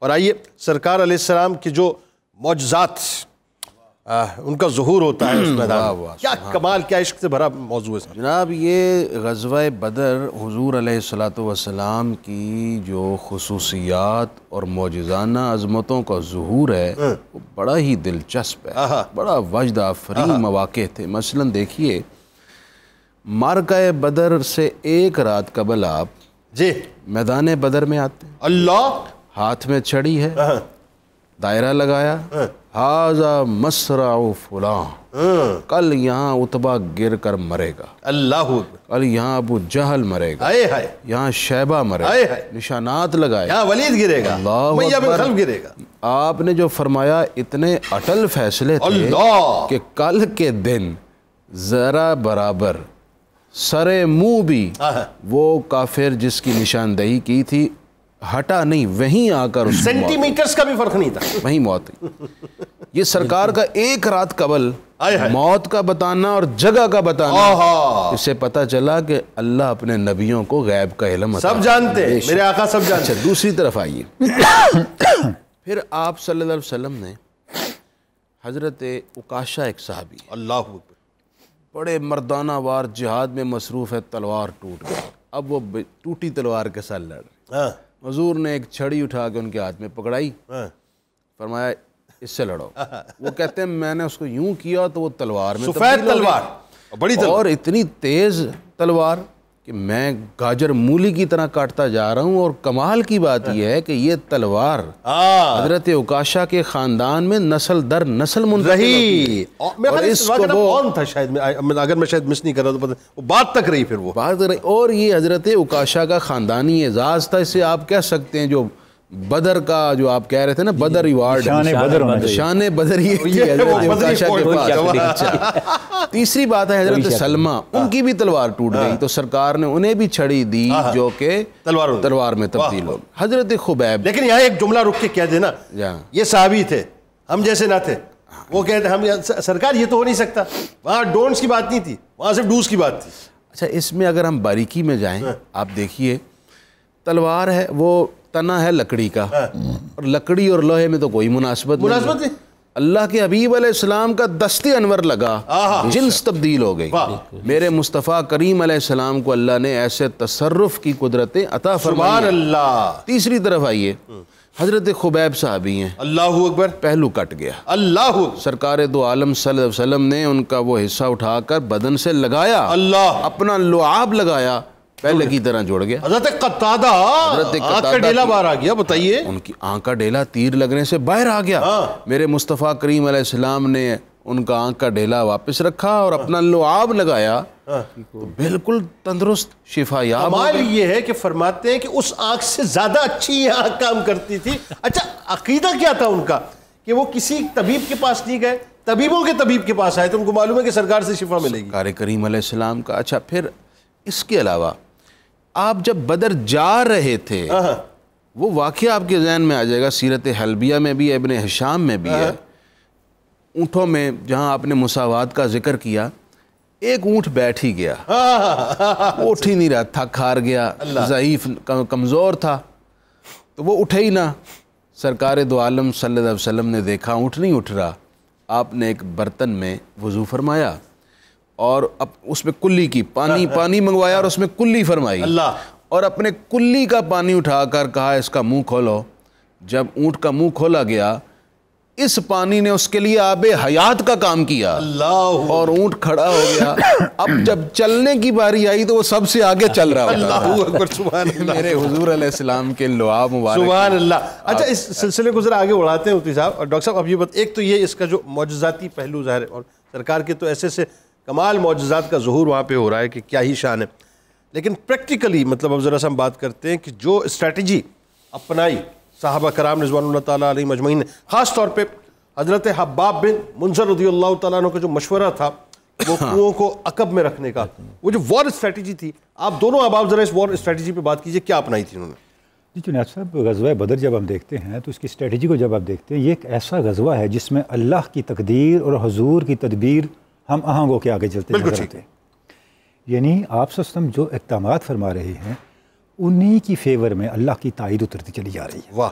اور آئیے سرکار علیہ السلام کے جو معجزات ان کا ظہور ہوتا ہے اس میدان میں. کیا کمال، کیا عشق سے بھرا موضوع ہے جناب. یہ غزوہ بدر حضور علیہ الصلوۃ والسلام کی جو خصوصیات اور معجزانہ عظمتوں کا ظہور ہے وہ بڑا ہی دلچسپ ہے، بڑا وجد آفرین مواقع تھے. مثلا دیکھیے معرکہ بدر سے ایک رات قبل آپ جی میدان بدر میں آتے ہیں. اللہ، ہاتھ میں چھڑی ہے، دائرہ لگایا، ہاذا مسرع فلاں، کل یہاں عتبہ گر کر مرے گا، اللہ، کل یہاں ابو جہل مرے گا، یہاں شیبہ مرے گا، نشانات لگائے، یہاں ولید گرے گا، امیہ بن خلف گرے گا. آپ نے جو فرمایا اتنے اٹل فیصلے تھے کہ کل کے دن ذرا برابر سرے منہ بھی وہ کافر جس کی نشاندہی کی تھی ہٹا نہیں، وہیں آ کر سینٹی میٹرز کا بھی فرق نہیں تھا، وہیں موت ہوئی. یہ سرکار کا ایک رات قبل موت کا بتانا اور جگہ کا بتانا، اس سے پتہ چلا کہ اللہ اپنے نبیوں کو غیب کا علم عطا سب جانتے ہیں، میرے آقا سب جانتے ہیں. دوسری طرف آئیے، پھر آپ صلی اللہ علیہ وسلم نے حضرت عکاشہ ایک صحابی، اللہ بڑے مردانہ وار جہاد میں مصروف ہے، تلوار ٹوٹ گئی، اب وہ ٹوٹی تلوار کے ساتھ لڑ رہے. حضور نے ایک چھڑی اٹھا کے ان کے ہاتھ میں پکڑائی، فرمایا اس سے لڑو. وہ کہتے ہیں میں نے اس کو یوں کیا تو وہ تلوار میں سفید تلوار، بڑی تلوار، اور اتنی تیز تلوار کہ میں گاجر مولی کی طرح کاٹتا جا رہا ہوں. اور کمال کی بات یہ ہے کہ یہ تلوار حضرت عکاشہ کے خاندان میں نسل در نسل منتقل رہی. اور اس کو کون تھا شاید، اگر میں شاید مس نہیں کر رہا تو وہ بات تک رہی، پھر وہ بات رہی. اور یہ حضرت عکاشہ کا خاندانی اعزاز تھا. اس سے آپ کہہ سکتے ہیں جو بدر کا جو آپ کہہ رہے تھے نا بدر ایوارڈ، شان بدر یہ حضرت عکاشہ کے پاس. تیسری بات ہے حضرت سلمہ، ان کی بھی تلوار ٹوٹ گئی تو سرکار نے انہیں بھی چھڑی دی جو کہ تلوار میں تبدیل ہو. حضرت خبیب، لیکن یہاں ایک جملہ رک کے کہہ دینا، یہ صحابی تھے، ہم جیسے نہ تھے. وہ کہتے ہم سرکار یہ تو ہو نہیں سکتا، وہاں ڈونٹس کی بات نہیں تھی، وہاں صرف ڈوز کی بات تھی. اچھا اس میں اگر ہم باریکی میں جائیں، آپ دیکھیے تلوار ہے، وہ تنا ہے لکڑی کا، اور لکڑی اور لوہے میں تو کوئی مناسبت نہیں. اللہ کے حبیب علیہ السلام کا دست انور لگا، جنس تبدیل ہو گئی. میرے مصطفیٰ کریم علیہ السلام کو اللہ نے ایسے تصرف کی قدرتیں عطا فرمائی. سبحان اللہ. تیسری طرف آئیے، حضرت خبیب صحابی ہیں، اللہ اکبر، پہلو کٹ گیا، اللہ سرکار دو عالم صلی اللہ علیہ وسلم نے ان کا وہ حصہ اٹھا کر بدن سے لگایا، اللہ اپنا لعاب لگایا، پہلے کی طرح جوڑ گیا. حضرت قتادہ آنکھ کا ڈیلا باہر آ گیا، بتائیے ان کی آنکھ کا ڈیلا تیر لگنے سے باہر آ گیا. میرے مصطفیٰ کریم علیہ السلام نے ان کا آنکھ کا ڈیلا واپس رکھا اور اپنا لعاب لگایا، بالکل تندرست شفا یاب. کمال یہ ہے کہ فرماتے ہیں کہ اس آنکھ سے زیادہ اچھی یہ آنکھ کام کرتی تھی. اچھا عقیدہ کیا تھا ان کا کہ وہ کسی طبیب کے پاس نہیں گئے، طبیبوں کے طبیب کے پاس آئے تو ان کو معلوم ہے کہ سرکار سے شفا ملے گی. سرکار کریم علیہ السلام کا. اچھا پھر اس کے علاوہ آپ جب بدر جا رہے تھے، وہ واقعہ آپ کے ذہن میں آ جائے گا، سیرت حلبیہ میں بھی ہے، ابن ہشام میں بھی ہے. اونٹوں میں جہاں آپ نے مساوات کا ذکر کیا، ایک اونٹ بیٹھ ہی گیا، وہ اٹھ ہی نہیں رہا، تھک ہار گیا، ضعیف کمزور تھا، تو وہ اٹھے ہی نہ. سرکار دو عالم صلی اللہ علیہ وسلم نے دیکھا اونٹ نہیں اٹھ رہا، آپ نے ایک برتن میں وضو فرمایا اور اب اس میں کلی کی پانی منگوایا اور اس میں کلی فرمائی، اور اپنے کلی کا پانی اٹھا کر کہا اس کا منہ کھولو. جب اونٹ کا منہ کھولا گیا، اس پانی نے اس کے لیے آب حیات کا کام کیا، اور اونٹ کھڑا ہو گیا. اب جب چلنے کی باری آئی تو وہ سب سے آگے چل رہا ہوتا. میرے حضور علیہ السلام کے لعاب مبارک. سبحان اللہ. اچھا اس سلسلے کو ذرا آگے بڑھاتے ہیں مفتی صاحب. اور ڈاکٹر صاحب اب یہ ایک تو یہ اس کا جو معجزاتی پہلو ظاہر ہے، اور سرکار کے تو ایسے سے کمال معجزات کا ظہور وہاں پہ ہو رہا ہے کہ کیا ہی شان ہے. لیکن پریکٹیکلی مطلب اب ذرا سا ہم بات کرتے ہیں کہ جو اسٹریٹجی اپنائی صحابہ کرام رضوان اللہ تعالیٰ علیہ مجمعین نے، خاص طور پہ حضرت حباب بن منذر رضی اللہ تعالیٰ عنہ کا جو مشورہ تھا وہ کنوؤں کو عقب میں رکھنے کا، وہ جو وار اسٹریٹجی تھی، آپ دونوں اب آپ ذرا اس وار اسٹریٹجی پہ بات کیجئے، کیا اپنائی تھی انہوں نے؟ جی جناب صاحب، غزوہ بدر جب ہم دیکھتے ہیں تو اس کی اسٹریٹجی کو جب آپ دیکھتے ہیں، یہ ایک ایسا غزوہ ہے جس میں اللہ کی تقدیر اور حضور کی تدبیر ہم آہنگ ہو کے آگے چلتے نظر آتے ہیں. یعنی آپ صلی اللہ علیہ وسلم جو اقدامات فرما رہے ہیں انہی کی فیور میں اللہ کی تائید اترتی چلی جا رہی ہے. واہ.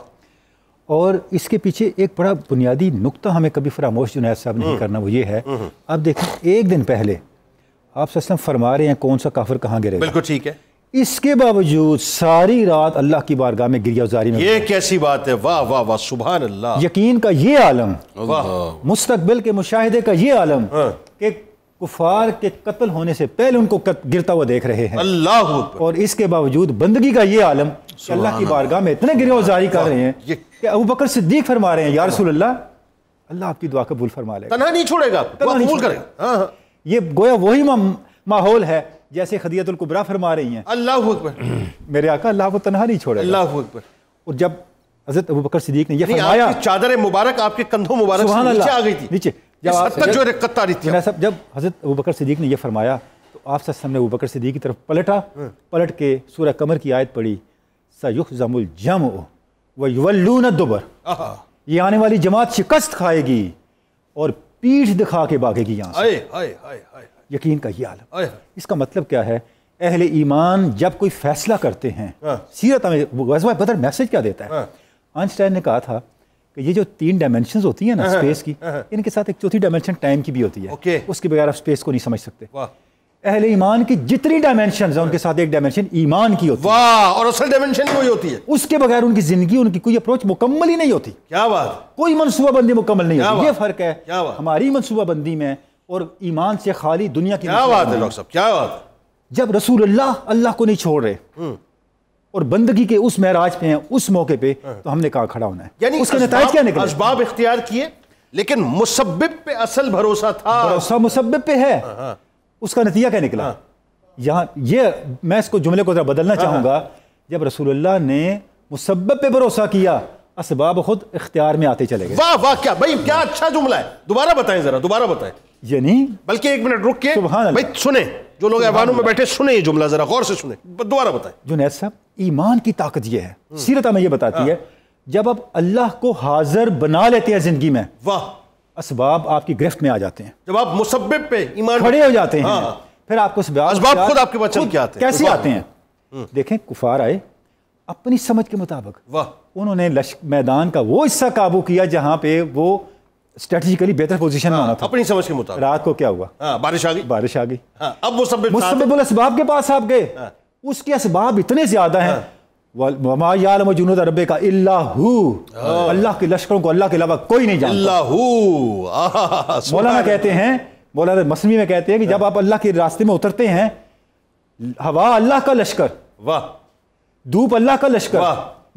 اور اس کے پیچھے ایک بڑا بنیادی نقطہ ہمیں کبھی فراموش جنید صاحب نہیں کرنا، وہ یہ ہے، اب دیکھیں ایک دن پہلے آپ صلی اللہ علیہ وسلم فرما رہے ہیں کون سا کافر کہاں گرے گا، بالکل ٹھیک ہے، اس کے باوجود ساری رات اللہ کی بارگاہ میں گریہ وزاری میں، یہ کیسی بات ہے، واہ واہ واہ، سبحان اللہ، یقین کا یہ عالم، مستقبل کے مشاہدے کا یہ عالم کہ کفار کے قتل ہونے سے پہلے ان کو گرتا ہوا دیکھ رہے ہیں، اللہ اکبر، اور اس کے باوجود بندگی کا یہ عالم کہ اللہ کی بارگاہ میں اتنے گریہ وزاری کر رہے ہیں کہ ابو بکر صدیق فرما رہے ہیں یا رسول اللہ، اللہ آپ کی دعا قبول فرما لے گا، تنہا نہیں چھوڑے گا، قبول کرے گا۔ یہ گویا وہی ماحول ہے جیسے خدیجہ الکبریٰ فرما رہی ہیں، اللہ اکبر، میرے آقا اللہ کو تنہا نہیں چھوڑے گا، اللہ اکبر۔ اور جب حضرت ابو بکر صدیق نے یہ فرمایا، آپ کی چادر مبارک آپ کے کندھوں مبارک سے نیچے آ گئی تھی، نیچے جو رقت آ رہی تھی، جب حضرت ابو بکر صدیق نے یہ فرمایا تو آپ صلی اللہ علیہ وسلم نے ابو بکر صدیق کی طرف پلٹ کے سورہ قمر کی آیت پڑھی، سَيُحْزَمُ الْجَمْعُ وَيُوَلُّونَ الدُّبُرَ، یہ آنے والی جماعت شکست کھائے گی اور پیٹھ دکھا کے بھاگے گی یہاں سے، یقین کا یہ عالم۔ اس کا مطلب کیا ہے؟ اہل ایمان جب کوئی فیصلہ کرتے ہیں، سیرت میں غزوہ بدر میسج کیا دیتا ہے؟ آئنسٹائن نے کہا تھا کہ یہ جو 3 ڈائمنشنز ہوتی ہیں نا اسپیس کی، ان کے ساتھ ایک چوتھی ڈائمنشن ٹائم کی بھی ہوتی ہے، اس کے بغیر آپ اسپیس کو نہیں سمجھ سکتے۔ اہل ایمان کی جتنی ڈائمنشنز ہیں ان کے ساتھ ایک ڈائمنشن ایمان کی ہوتی ہے، واہ، اور اصل ڈائمنشن وہی ہوتی ہے، اس کے بغیر ان کی زندگی، ان کی کوئی اپروچ مکمل ہی نہیں ہوتی۔ کیا بات، کوئی منصوبہ بندی مکمل نہیں ہوتی، یہ فرق ہے ہماری منصوبہ بندی میں اور ایمان سے خالی دنیا کی۔ کیا بات ہے ڈاکٹر صاحب، کیا بات ہے۔ جب رسول اللہ کو نہیں چھوڑ رہے اور بندگی کے اس معراج پہ ہیں، اس موقع پہ، تو ہم نے کہاں کھڑا ہونا ہے؟ یعنی اس کے نتائج کیا نکلے؟ اسباب اختیار کیے لیکن مسبب پہ اصل بھروسہ تھا، بھروسہ مسبب پہ ہے، اس کا نتیجہ کیا نکلا؟ یہاں یہ میں اس کو جملے کو ذرا بدلنا چاہوں گا، جب رسول اللہ نے مسبب پہ بھروسہ کیا، اسباب خود اختیار میں آتے چلے گئے۔ واہ واہ، کیا بھائی، کیا اچھا جملہ ہے، دوبارہ بتائیں ذرا، دوبارہ بتائیں، یعنی بلکہ ایک منٹ رک کے سبحان اللہ، بھائی سنیں، جو لوگ ایوانوں میں بیٹھے سنیں یہ جملہ، ذرا غور سے سنیں، دوبارہ بتائیں۔ جنید صاحب، ایمان کی طاقت یہ ہے، سیرت ہمیں یہ بتاتی ہے، جب آپ اللہ کو حاضر بنا لیتے ہیں زندگی میں، واہ، اسباب آپ کی گرفت میں آ جاتے ہیں، جب آپ مسبب پہ ایمان کھڑے ہو جاتے ہیں، پھر آپ کو اسباب خود آپ کے پاس چل کے آتے ہیں۔ کیسے آتے ہیں؟ دیکھیں کفار آئے اپنی سمجھ کے مطابق، انہوں نے میدان کا وہ حصہ قابو کیا جہاں پہ وہ اسٹریٹجیکلی بہتر پوزیشن میں آنا تھا، اپنی سمجھ کے مطابق۔ رات کو کیا ہوا؟ بارش آ گئی، بارش آ گئی، اب مسبب الاسباب کے پاس آپ گئے، اس کے اسباب اتنے زیادہ ہیں، وَمَا يَعْلَمُ جُنُودَ رَبِّكَ إِلَّا هُوَ، اللہ کے لشکروں کو اللہ کے علاوہ کوئی نہیں جانتا۔ مولانا کہتے ہیں، مولانا مثنوی میں کہتے ہیں کہ جب آپ اللہ کے راستے میں اترتے ہیں، ہوا اللہ کا لشکر، دھوپ اللہ کا لشکر،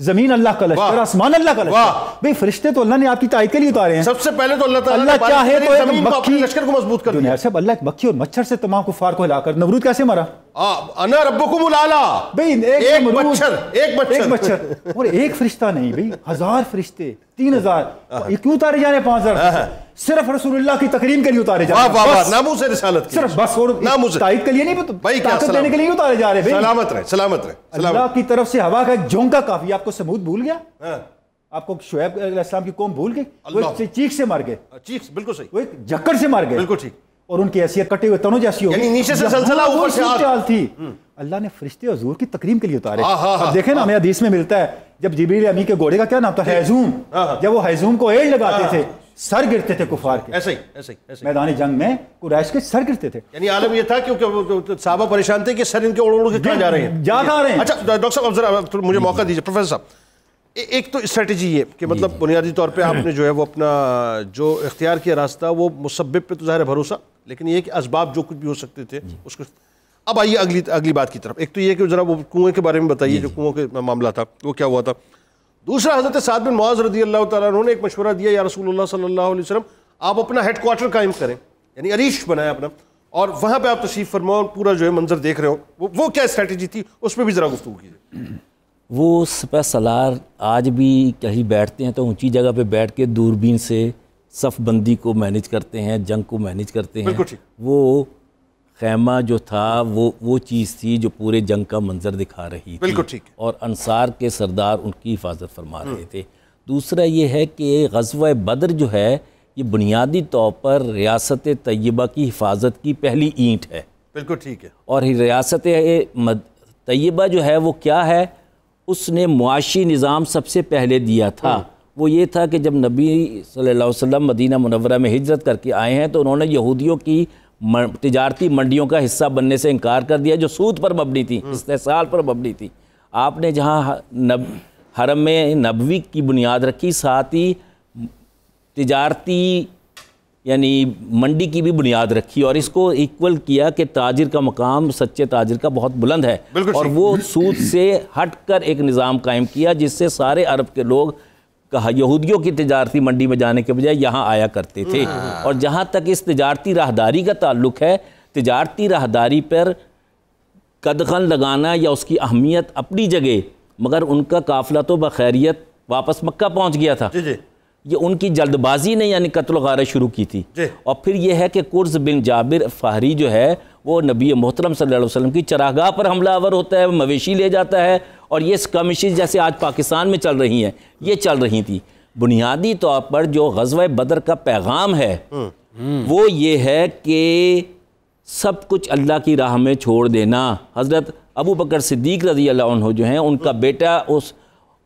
زمین اللہ کا لشکر، آسمان اللہ کا لشکر، بھئی فرشتے تو اللہ نے آپ کی تائید کے لیے اتارے ہیں۔ سب سے پہلے تو اللہ تعالیٰ اللہ چاہے تو ایک مکھی لشکر کو مضبوط کر دیا۔ صاحب اللہ ایک مکھی اور مچھر سے تمام کفار کو ہلا کر نمرود کیسے مرا؟ انا ربکم الاعلیٰ، بھئی ایک مچھر اور ایک فرشتہ نہیں، بھئی 1000 فرشتے، 3000، یہ کیوں اتارے جا رہے 5000؟ صرف رسول اللہ کی تکریم کے لیے اتارے جا رہے ہیں، ناموس رسالت کی، صرف بس، اور تائید کے لیے نہیں، طاقت دینے کے لیے اتارے جا رہے ہیں۔ سلامت رہے، سلامت رہے۔ اللہ کی طرف سے ہوا کا ایک جھونکا کافی، آپ کو سمود بھول گیا، آپ کو شعیب علیہ السلام کی قوم بھول گئی، وہ چیخ سے مر گئے، چیخ بالکل صحیح، وہ ایک جھکڑ سے مر گئے، بالکل ٹھیک، اور ان کی حیثیت کٹے ہوئے تنوں جیسی ہو گئی، یعنی نیچے سے سلسلہ اوپر سے چال تھی۔ اللہ نے فرشتے حضور کی تکریم کے لیے اتارے۔ اب دیکھیں نا، ہمیں حدیث میں ملتا ہے جب جبریل امی کے گھوڑے کا کیا نام تھا؟ ہیزوم، جب وہ ہیزوم کو ایڑ لگاتے تھے سر گرتے تھے کفار کے، ایسے ہی میدان جنگ میں قریش کے سر گرتے تھے، یعنی عالم یہ تھا کیونکہ صحابہ پریشان تھے کہ سر ان کے اڑ کے کہاں جا رہے ہیں، جا کہاں رہے ہیں۔ اچھا ڈاکٹر صاحب اب ذرا مجھے موقع دیجیے، پروفیسر صاحب، ایک تو اسٹریٹجی یہ کہ مطلب بنیادی طور پہ آپ نے جو ہے وہ اپنا جو اختیار کیا راستہ وہ مسبب پہ تو ظاہر ہے بھروسہ، لیکن یہ کہ اسباب جو کچھ بھی ہو سکتے تھے اس کو۔ اب آئیے اگلی بات کی طرف، ایک تو یہ کہ ذرا وہ کنویں کے بارے میں بتائیے، جو کنویں کے معاملہ تھا وہ کیا ہوا تھا۔ دوسرا، حضرت سعد بن معاذ رضی اللہ تعالیٰ عنہ نے ایک مشورہ دیا، یا رسول اللہ صلی اللہ علیہ وسلم آپ اپنا ہیڈ کوارٹر قائم کریں، یعنی عریش بنائیں اپنا، اور وہاں پہ آپ تشریف فرماؤ، پورا جو ہے منظر دیکھ رہے ہو، وہ کیا اسٹریٹجی تھی، اس پہ بھی ذرا گفتگو کیجیے۔ وہ سپہ سالار آج بھی کہیں بیٹھتے ہیں تو اونچی جگہ پہ بیٹھ کے دوربین سے صف بندی کو مینیج کرتے ہیں، جنگ کو مینیج کرتے ہیں۔ وہ خیمہ جو تھا وہ چیز تھی جو پورے جنگ کا منظر دکھا رہی تھی، اور انصار کے سردار ان کی حفاظت فرما رہے تھے۔ دوسرا یہ ہے کہ غزوہ بدر جو ہے یہ بنیادی طور پر ریاست طیبہ کی حفاظت کی پہلی اینٹ ہے، بالکل ٹھیک ہے، اور ریاست طیبہ جو ہے وہ کیا ہے، اس نے معاشی نظام سب سے پہلے دیا تھا، وہ یہ تھا کہ جب نبی صلی اللہ علیہ وسلم مدینہ منورہ میں ہجرت کر کے آئے ہیں تو انہوں نے یہودیوں کی تجارتی منڈیوں کا حصہ بننے سے انکار کر دیا جو سود پر مبنی تھی، استحصال پر مبنی تھی۔ آپ نے جہاں حرم نبوی کی بنیاد رکھی، ساتھ ہی تجارتی یعنی منڈی کی بھی بنیاد رکھی اور اس کو ایکول کیا کہ تاجر کا مقام سچے تاجر کا بہت بلند ہے، اور وہ سود سے ہٹ کر ایک نظام قائم کیا جس سے سارے عرب کے لوگ یہودیوں کی تجارتی منڈی میں جانے کے بجائے یہاں آیا کرتے تھے۔ اور جہاں تک اس تجارتی راہداری کا تعلق ہے، تجارتی راہداری پر قدغن لگانا یا اس کی اہمیت اپنی جگہ، مگر ان کا قافلہ تو بخیریت واپس مکہ پہنچ گیا تھا۔ یہ ان کی جلد بازی نے یعنی قتل و غارت شروع کی تھی۔ اور پھر یہ ہے کہ قرز بن جابر فہری جو ہے وہ نبی محترم صلی اللہ علیہ وسلم کی چراگاہ پر حملہ آور ہوتا ہے، مویشی لے جاتا ہے، اور یہ اسکرمشز جیسے آج پاکستان میں چل رہی ہیں یہ چل رہی تھی۔ بنیادی طور پر جو غزوہ بدر کا پیغام ہے وہ یہ ہے کہ سب کچھ اللہ کی راہ میں چھوڑ دینا۔ حضرت ابو بکر صدیق رضی اللہ عنہ جو ہیں، ان کا بیٹا اس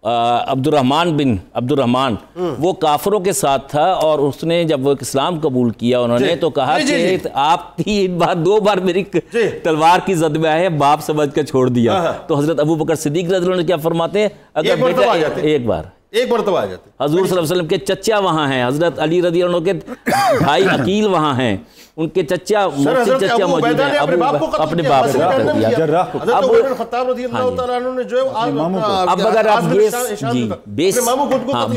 عبد الرحمن وہ کافروں کے ساتھ تھا، اور اس نے جب وہ اسلام قبول کیا انہوں نے تو کہا کہ آپ 3 بار 2 بار میری تلوار کی زد میں آئے، باپ سمجھ کر چھوڑ دیا۔ تو حضرت ابو بکر صدیق رضی اللہ عنہ نے کیا فرماتے ہیں؟ اگر بیٹا ایک بار تو آ جاتے، حضور صلی اللہ علیہ وسلم کے چچا وہاں ہیں، حضرت علی رضی اللہ عنہ کے بھائی عقیل وہاں ہیں، ان کے چچا موجود ہیں، اپنے باپ سے اب اگر آپ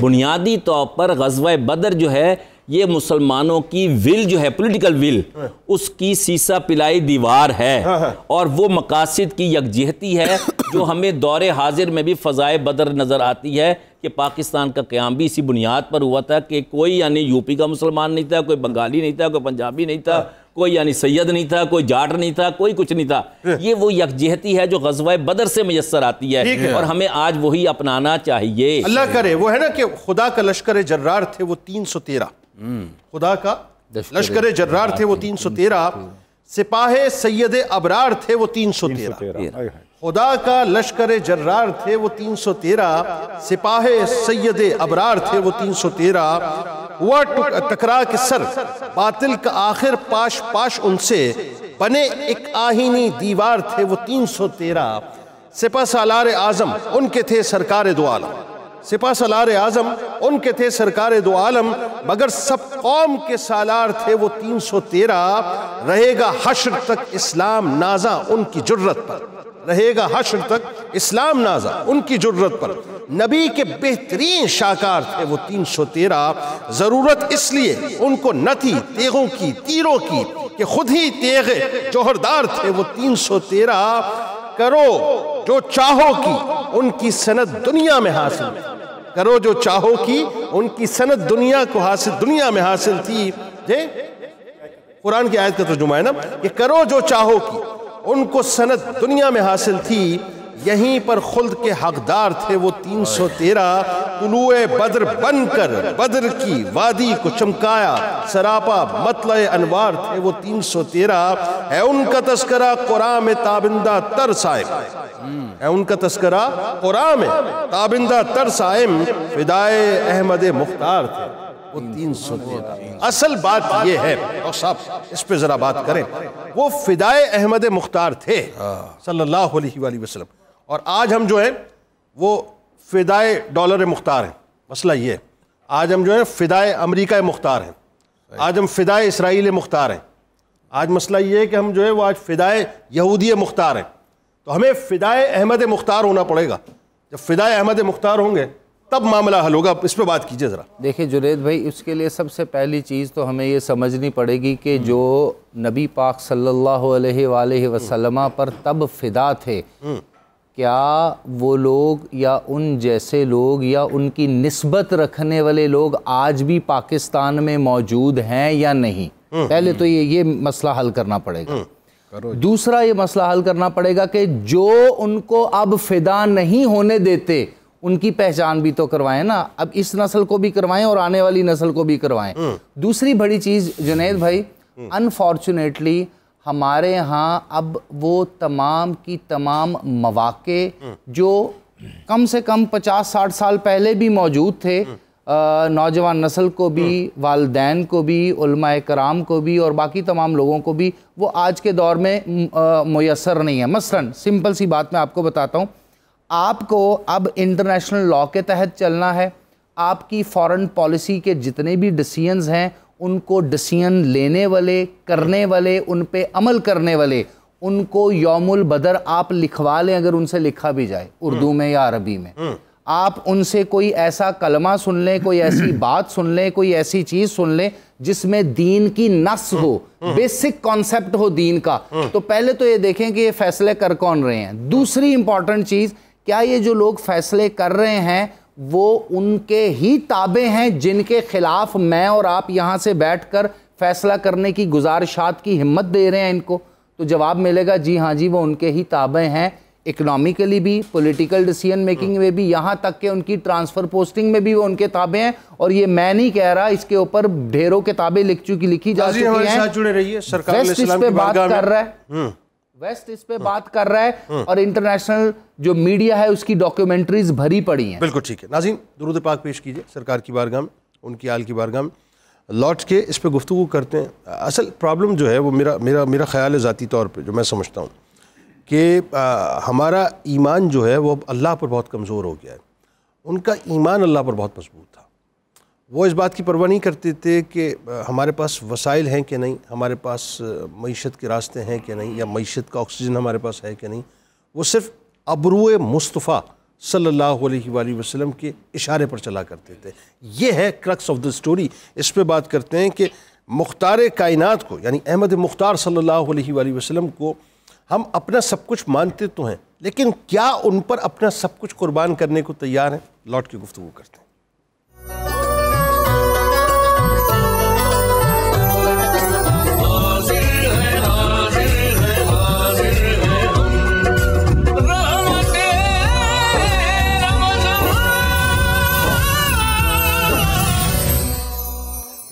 بنیادی طور پر غزوہ بدر جو ہے یہ مسلمانوں کی ول جو ہے پولیٹیکل ول، اس کی سیسا پلائی دیوار ہے، اور وہ مقاصد کی یکجہتی ہے جو ہمیں دور حاضر میں بھی فضائے بدر نظر آتی ہے کہ پاکستان کا قیام بھی اسی بنیاد پر ہوا تھا کہ کوئی یعنی یوپی کا مسلمان نہیں تھا، کوئی بنگالی نہیں تھا، کوئی پنجابی نہیں تھا، کوئی یعنی سید نہیں تھا، کوئی جاٹ نہیں تھا، کوئی کچھ نہیں تھا۔ یہ وہ یکجہتی ہے جو غزوہ بدر سے میسر آتی ہے، اور ہمیں آج وہی اپنانا چاہیے۔ اللہ کرے وہ ہے نا کہ خدا کا لشکر جرار تھے وہ 313، خدا کا لشکر جرار تھے وہ 313، سپاہ سید ابرار تھے وہ 313۔ خدا کا لشکر جرار تھے وہ 313، سپاہ سید ابرار تھے وہ 313۔ ہوا ٹکرا کے سر باطل کا آخر پاش پاش ان سے، بنے ایک آہینی دیوار تھے وہ 313۔ سپہ سالار اعظم ان کے تھے سرکار دو عالم، سپہ سالار اعظم ان کے تھے سرکار دو عالم، مگر سب قوم کے سالار تھے وہ 313۔ رہے گا حشر تک اسلام نازا ان کی جرت پر، رہے گا حشر تک اسلام نازا ان کی جرت پر، نبی کے بہترین شاکار تھے وہ 313۔ ضرورت اس لیے ان کو نہ تھی تیغوں کی تیروں کی کہ خود ہی تیغ جوہردار تھے وہ 313۔ کرو جو چاہو کی ان کی سند دنیا میں حاصل، کرو جو چاہو کی ان کی سند دنیا میں حاصل تھی۔ قرآن کی آیت کا ترجمہ ہے نا کہ کرو جو چاہو کی ان کو سند دنیا میں حاصل تھی، یہیں پر خلد کے حقدار تھے وہ 313۔ طلوع بدر بن کر بدر کی وادی کو چمکایا، سراپا مطلع انوار تھے وہ 313۔ ہے ان کا تذکرہ قرآن میں تابندہ تر صائم، ہے ان کا تذکرہ قرآن میں تابندہ تر صائم، فدائے احمد مختار تھے وہ 313۔ اصل بات یہ ہے اور صاحب اس پہ ذرا بات کریں، وہ فدائے احمد مختار تھے صلی اللہ علیہ وآلہ وسلم، اور آج ہم جو ہیں وہ فدائے ڈالر مختار ہیں۔ مسئلہ یہ ہے آج ہم جو ہیں فدائے امریکہ مختار ہیں، آج ہم فدائے اسرائیل مختار ہیں، آج مسئلہ یہ ہے کہ ہم جو ہے وہ آج فدائے یہودی مختار ہیں۔ تو ہمیں فدائے احمد مختار ہونا پڑے گا، جب فدائے احمد مختار ہوں گے تب معاملہ حل ہوگا۔ اس پہ بات کیجئے ذرا۔ دیکھیں جنید بھائی، اس کے لیے سب سے پہلی چیز تو ہمیں یہ سمجھنی پڑے گی کہ جو نبی پاک صلی اللہ علیہ وآلہ وسلم پر تب فدا تھے، کیا وہ لوگ یا ان جیسے لوگ یا ان کی نسبت رکھنے والے لوگ آج بھی پاکستان میں موجود ہیں یا نہیں؟ پہلے تو یہ مسئلہ حل کرنا پڑے گا۔ دوسرا یہ مسئلہ حل کرنا پڑے گا کہ جو ان کو اب فدا نہیں ہونے دیتے ان کی پہچان بھی تو کروائیں نا، اب اس نسل کو بھی کروائیں اور آنے والی نسل کو بھی کروائیں۔ دوسری بڑی چیز جنید بھائی، انفارچونیٹلی ہمارے ہاں اب وہ تمام کی تمام مواقع جو کم سے کم 50-60 سال پہلے بھی موجود تھے، نوجوان نسل کو بھی، والدین کو بھی، علماء کرام کو بھی اور باقی تمام لوگوں کو بھی وہ آج کے دور میں میسر نہیں ہے۔ مثلاً سمپل سی بات میں آپ کو بتاتا ہوں، آپ کو اب انٹرنیشنل لاء کے تحت چلنا ہے، آپ کی فارن پالیسی کے جتنے بھی ڈیسیژنز ہیں ان کو ڈیسیژن لینے والے، کرنے والے، ان پہ عمل کرنے والے، ان کو یوم البدر آپ لکھوا لیں، اگر ان سے لکھا بھی جائے اردو میں یا عربی میں، آپ ان سے کوئی ایسا کلمہ سن لیں، کوئی ایسی بات سن لیں، کوئی ایسی چیز سن لیں جس میں دین کی نص ہو، بیسک کانسیپٹ ہو دین کا، تو پہلے تو یہ دیکھیں کہ یہ فیصلے کر کون رہے ہیں۔ دوسری امپورٹنٹ چیز، کیا یہ جو لوگ فیصلے کر رہے ہیں وہ ان کے ہی تابع ہیں جن کے خلاف میں اور آپ یہاں سے بیٹھ کر فیصلہ کرنے کی گزارشات کی ہمت دے رہے ہیں ان کو؟ تو جواب ملے گا جی ہاں جی، وہ ان کے ہی تابع ہیں، اکنامیکلی بھی، پولیٹیکل ڈیسیژن میکنگ میں بھی، یہاں تک کہ ان کی ٹرانسفر پوسٹنگ میں بھی وہ ان کے تابع ہیں۔ اور یہ میں نہیں کہہ رہا، اس کے اوپر ڈھیروں کتابیں لکھی جا چکی ہیں۔ ویسٹ اس پہ بات کر رہا ہے، ویسٹ اس پہ بات کر رہا ہے، اور انٹرنیشنل جو میڈیا ہے اس کی ڈاکیومنٹریز بھری پڑی ہیں۔ بالکل ٹھیک ہے ناظرین، درود پاک پیش کیجئے سرکار کی بارگاہ میں، ان کی آل کی بارگاہ میں، لوٹ کے اس پہ گفتگو کرتے ہیں۔ اصل پرابلم جو ہے وہ میرا خیال ہے ذاتی طور پہ جو میں سمجھتا ہوں کہ ہمارا ایمان جو ہے وہ اللہ پر بہت کمزور ہو گیا ہے۔ ان کا ایمان اللہ پر بہت مضبوط تھا، وہ اس بات کی پرواہ نہیں کرتے تھے کہ ہمارے پاس وسائل ہیں کہ نہیں، ہمارے پاس معیشت کے راستے ہیں کہ نہیں، یا معیشت کا آکسیجن ہمارے پاس ہے کہ نہیں۔ وہ صرف ابروئے مصطفیٰ صلی اللہ علیہ وآلہ وسلم کے اشارے پر چلا کرتے تھے۔ یہ ہے کرکس آف دا سٹوری۔ اس پہ بات کرتے ہیں کہ مختار کائنات کو، یعنی احمد مختار صلی اللہ علیہ وآلہ وسلم کو ہم اپنا سب کچھ مانتے تو ہیں، لیکن کیا ان پر اپنا سب کچھ قربان کرنے کو تیار ہیں؟ لوٹ کے گفتگو کرتے ہیں۔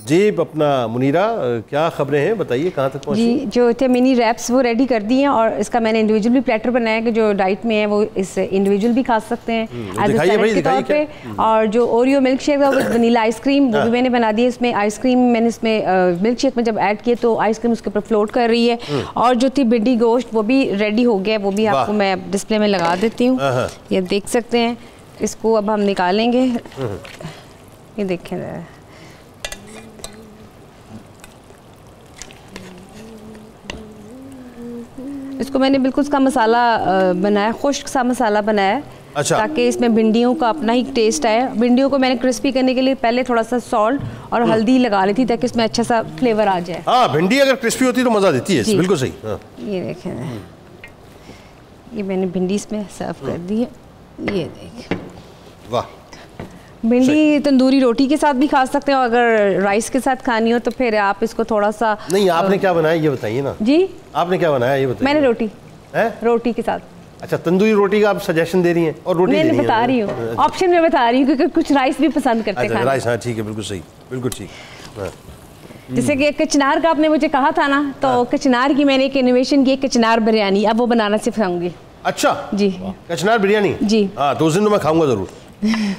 جی اپنا منیرہ کیا خبریں ہیں بتائیے، کہاں تک پہنچی؟ جی جو تھے منی ریپس وہ ریڈی کر دی ہیں، اور اس کا میں نے انڈیویجول بھی پلیٹر بنایا کہ جو ڈائٹ میں ہے وہ اس انڈیویجول بھی کھا سکتے ہیں ایز اے سیلڈ کے طور پہ۔ اور جو اوریو ملک شیک تھا وہ ونیلا آئس کریم، وہ بھی میں نے بنا دی ہے۔ اس میں آئس کریم میں نے اس میں ملک شیک میں جب ایڈ کیے تو آئس کریم اس کے اوپر فلوٹ کر رہی ہے۔ اور جو تھی بھنڈی گوشت وہ بھی ریڈی ہو گیا، وہ بھی آپ کو میں ڈسپلے میں لگا دیتی ہوں، یہ دیکھ سکتے ہیں۔ اس کو اب ہم نکالیں گے، یہ دیکھیں اس کو میں نے بالکل اس کا مسالہ بنایا، خشک سا مسالہ بنایا تاکہ اس میں بھنڈیوں کا اپنا ہی ٹیسٹ آئے۔ بھنڈیوں کو میں نے کرسپی کرنے کے لیے پہلے تھوڑا سا سالٹ اور ہلدی لگا لی تھی تاکہ اس میں اچھا سا فلیور آ جائے۔ ہاں بھنڈی اگر کرسپی ہوتی تو مزہ دیتی ہے، بالکل صحیح۔ یہ دیکھیں، یہ میں نے بھنڈی اس میں سرو کر دی ہے، یہ دیکھیں۔ واہ، بھنڈی تندوری روٹی کے ساتھ بھی کھا سکتے ہیں، اور اگر رائس کے ساتھ کھانی ہو تو پھر آپ اس کو تھوڑا سا۔ نہیں آپ نے کیا بنایا یہ بتائیے نا۔ جی آپ نے کیا بنایا یہ بتائیے۔ میں نے روٹی کے ساتھ۔ اچھا تندوری روٹی کا آپ سجیشن دے رہی ہیں اور روٹی میں بتا رہی ہوں، آپشن میں بتا رہی ہوں کیونکہ کچھ رائس بھی پسند کرتے ہیں۔ رائس، ہاں ٹھیک ہے، بالکل صحیح، بالکل ٹھیک۔ جیسے کہ کچنار کا آپ نے مجھے کہا تھا نا، تو کچنار کی میں نے ایک انوویشن کی، کچنار بریانی، اب وہ بنانا سکھاؤں گی۔ اچھا جی کچنار بریانی، جی ہاں تو اس دن میں کھاؤں گا ضرور،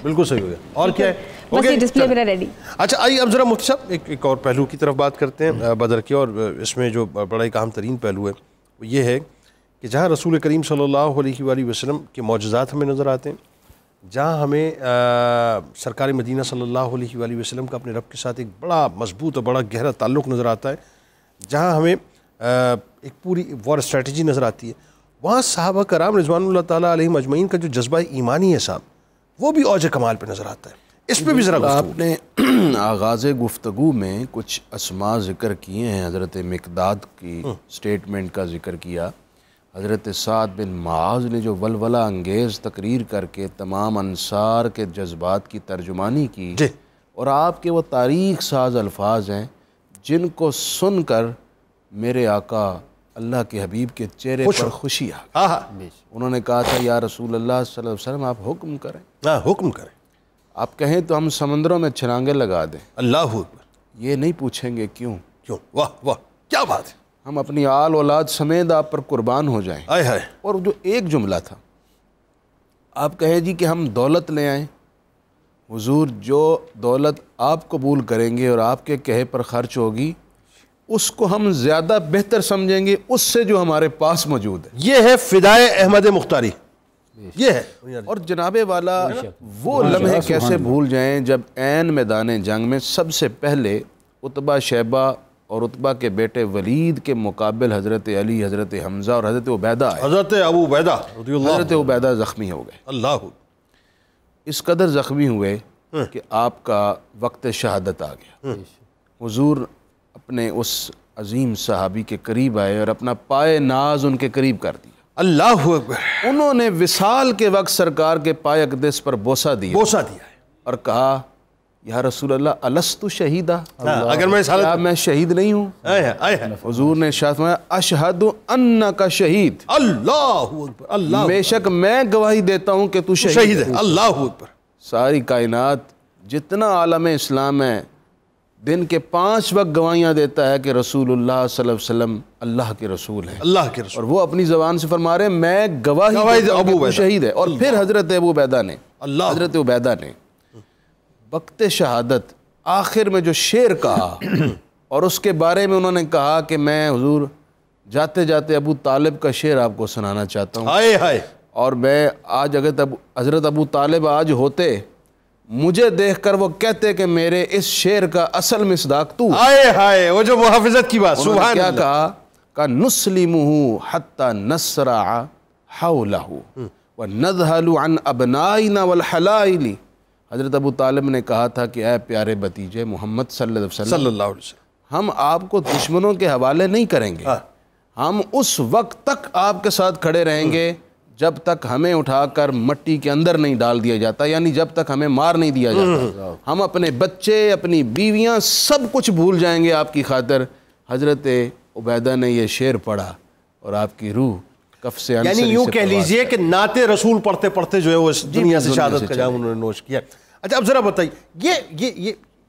بالکل صحیح ہو گیا۔ اور کیا ہے؟ بس یہ ڈسپلے میرا ریڈی۔ اچھا آئیے اب ذرا مفتی صاحب ایک اور پہلو کی طرف بات کرتے ہیں بدر کے، اور اس میں جو بڑا ایک اہم ترین پہلو ہے وہ یہ ہے کہ جہاں رسول کریم صلی اللہ علیہ وآلہ وسلم کے معجزات ہمیں نظر آتے ہیں، جہاں ہمیں سرکار مدینہ صلی اللہ علیہ وآلہ وسلم کا اپنے رب کے ساتھ ایک بڑا مضبوط اور بڑا گہرا تعلق نظر آتا ہے، جہاں ہمیں ایک پوری وار اسٹریٹجی نظر آتی ہے، وہاں صحابہ کرام رضوان اللہ تعالیٰ علیہم اجمعین کا جو جذبہ ایمانی ہے صاحب، وہ بھی اوج کمال پہ نظر آتا ہے۔ اس پہ بھی ذرا آپ نے آغاز گفتگو میں کچھ اسماء ذکر کیے ہیں، حضرت مقداد کی سٹیٹمنٹ کا ذکر کیا، حضرت سعد بن معاذ نے جو ولولہ انگیز تقریر کر کے تمام انصار کے جذبات کی ترجمانی کی، اور آپ کے وہ تاریخ ساز الفاظ ہیں جن کو سن کر میرے آقا اللہ کے حبیب کے چہرے پر خوشی آ گئی۔ انہوں نے کہا تھا یا رسول اللہ صلی اللہ علیہ وسلم آپ حکم کریں، حکم کریں، آپ کہیں تو ہم سمندروں میں چھلانگیں لگا دیں، اللہ اکبر، یہ نہیں پوچھیں گے کیوں، واہ واہ کیا بات ہے، ہم اپنی آل اولاد سمیت آپ پر قربان ہو جائیں۔ اور جو ایک جملہ تھا، آپ کہیں جی کہ ہم دولت لے آئیں، حضور جو دولت آپ قبول کریں گے اور آپ کے کہے پر خرچ ہوگی اس کو ہم زیادہ بہتر سمجھیں گے اس سے جو ہمارے پاس موجود ہے. یہ ہے فدائے احمد مختاری. یہ ہے. اور جناب والا وہ لمحے کیسے بھول جائیں جب عین میدان جنگ میں سب سے پہلے عتبہ شیبہ اور عتبہ کے بیٹے ولید کے مقابل حضرت علی، حضرت حمزہ اور حضرت عبیدہ آئے. حضرت ابو عبیدہ رضی اللہ. حضرت عبیدہ زخمی ہو گئے. اللہ. اس قدر زخمی ہوئے کہ آپ کا وقت شہادت آ گیا. حضور اپنے اس عظیم صحابی کے قریب آئے اور اپنا پائے ناز ان کے قریب کر دیا. اللہ اکبر. انہوں نے وصال کے وقت سرکار کے پائے اقدس پر بوسہ دیا ہے اور کہا یا رسول اللہ الستو شہیدہ، اگر میں کیا میں شہید نہیں ہوں؟ حضور نے ارشاد فرمایا اشہد انک شہید. اللہ اکبر. اللہ. بے شک میں گواہی دیتا ہوں کہ تو شہید ہے. اللہ اکبر. ساری کائنات جتنا عالم اسلام ہے دن کے 5 وقت گواہیاں دیتا ہے کہ رسول اللہ صلی اللہ علیہ وسلم اللہ کے رسول ہیں. اللہ کے رسول. اور وہ اپنی زبان سے فرما رہے ہیں میں گواہی دیتا ہوں کہ تو شہید ہے. اور پھر حضرت ابو عبیدہ نے حضرت عبیدہ نے وقت شہادت آخر میں جو شعر کہا اور اس کے بارے میں انہوں نے کہا کہ میں حضور جاتے جاتے ابو طالب کا شعر آپ کو سنانا چاہتا ہوں. ہائے ہائے. اور میں آج اگر حضرت ابو طالب آج ہوتے مجھے دیکھ کر وہ کہتے کہ میرے اس شعر کا اصل مصداق تو. ہائے ہائے. وہ جو محافظت کی بات. سبحان اللہ. کیا کہا نسلمہ حتی نسرع حولہ ونذہل عن ابنائنا والحلائل. حضرت ابو طالب نے کہا تھا کہ اے پیارے بتیجے محمد صلی اللہ علیہ وسلم ہم آپ کو دشمنوں کے حوالے نہیں کریں گے. ہم اس وقت تک آپ کے ساتھ کھڑے رہیں گے جب تک ہمیں اٹھا کر مٹی کے اندر نہیں ڈال دیا جاتا، یعنی جب تک ہمیں مار نہیں دیا جاتا. ہم اپنے بچے، اپنی بیویاں سب کچھ بھول جائیں گے آپ کی خاطر. حضرت عبیدہ نے یہ شعر پڑھا اور آپ کی روح کف سے یعنی یوں کہہ لیجئے کہ نعت رسول پڑھتے پڑھتے جو ہے وہ اس دنیا سے شہادت کا جام انہوں نے نوش کیا. اچھا اب ذرا بتائیے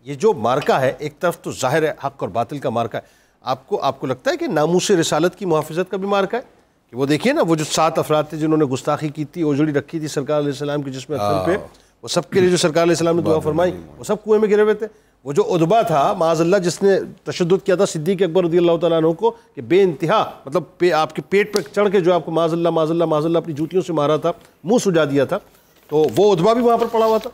یہ جو مارکہ ہے ایک طرف تو ظاہر ہے حق اور باطل کا مارکہ ہے، آپ کو لگتا ہے کہ ناموس رسالت کی محافظت کا بھی مارکہ ہے؟ کہ وہ دیکھیے نا وہ جو 7 افراد تھے جنہوں نے گستاخی کی تھی، اوجڑی رکھی تھی سرکار علیہ السلام کی جس میں اکثر پہ وہ سب کے لیے جو سرکار علیہ السلام نے دعا فرمائی وہ سب کنویں میں گرے ہوئے تھے. وہ جو عتبہ تھا معاذ اللہ جس نے تشدد کیا تھا صدیق اکبر رضی اللہ تعالیٰ عنہ کو کہ بے انتہا مطلب آپ کے پیٹ پہ چڑھ کے جو آپ کو معاذ اللہ اپنی جوتیوں سے مارا تھا، منہ سجا دیا تھا، تو وہ عتبہ بھی وہاں پر پڑا ہوا تھا.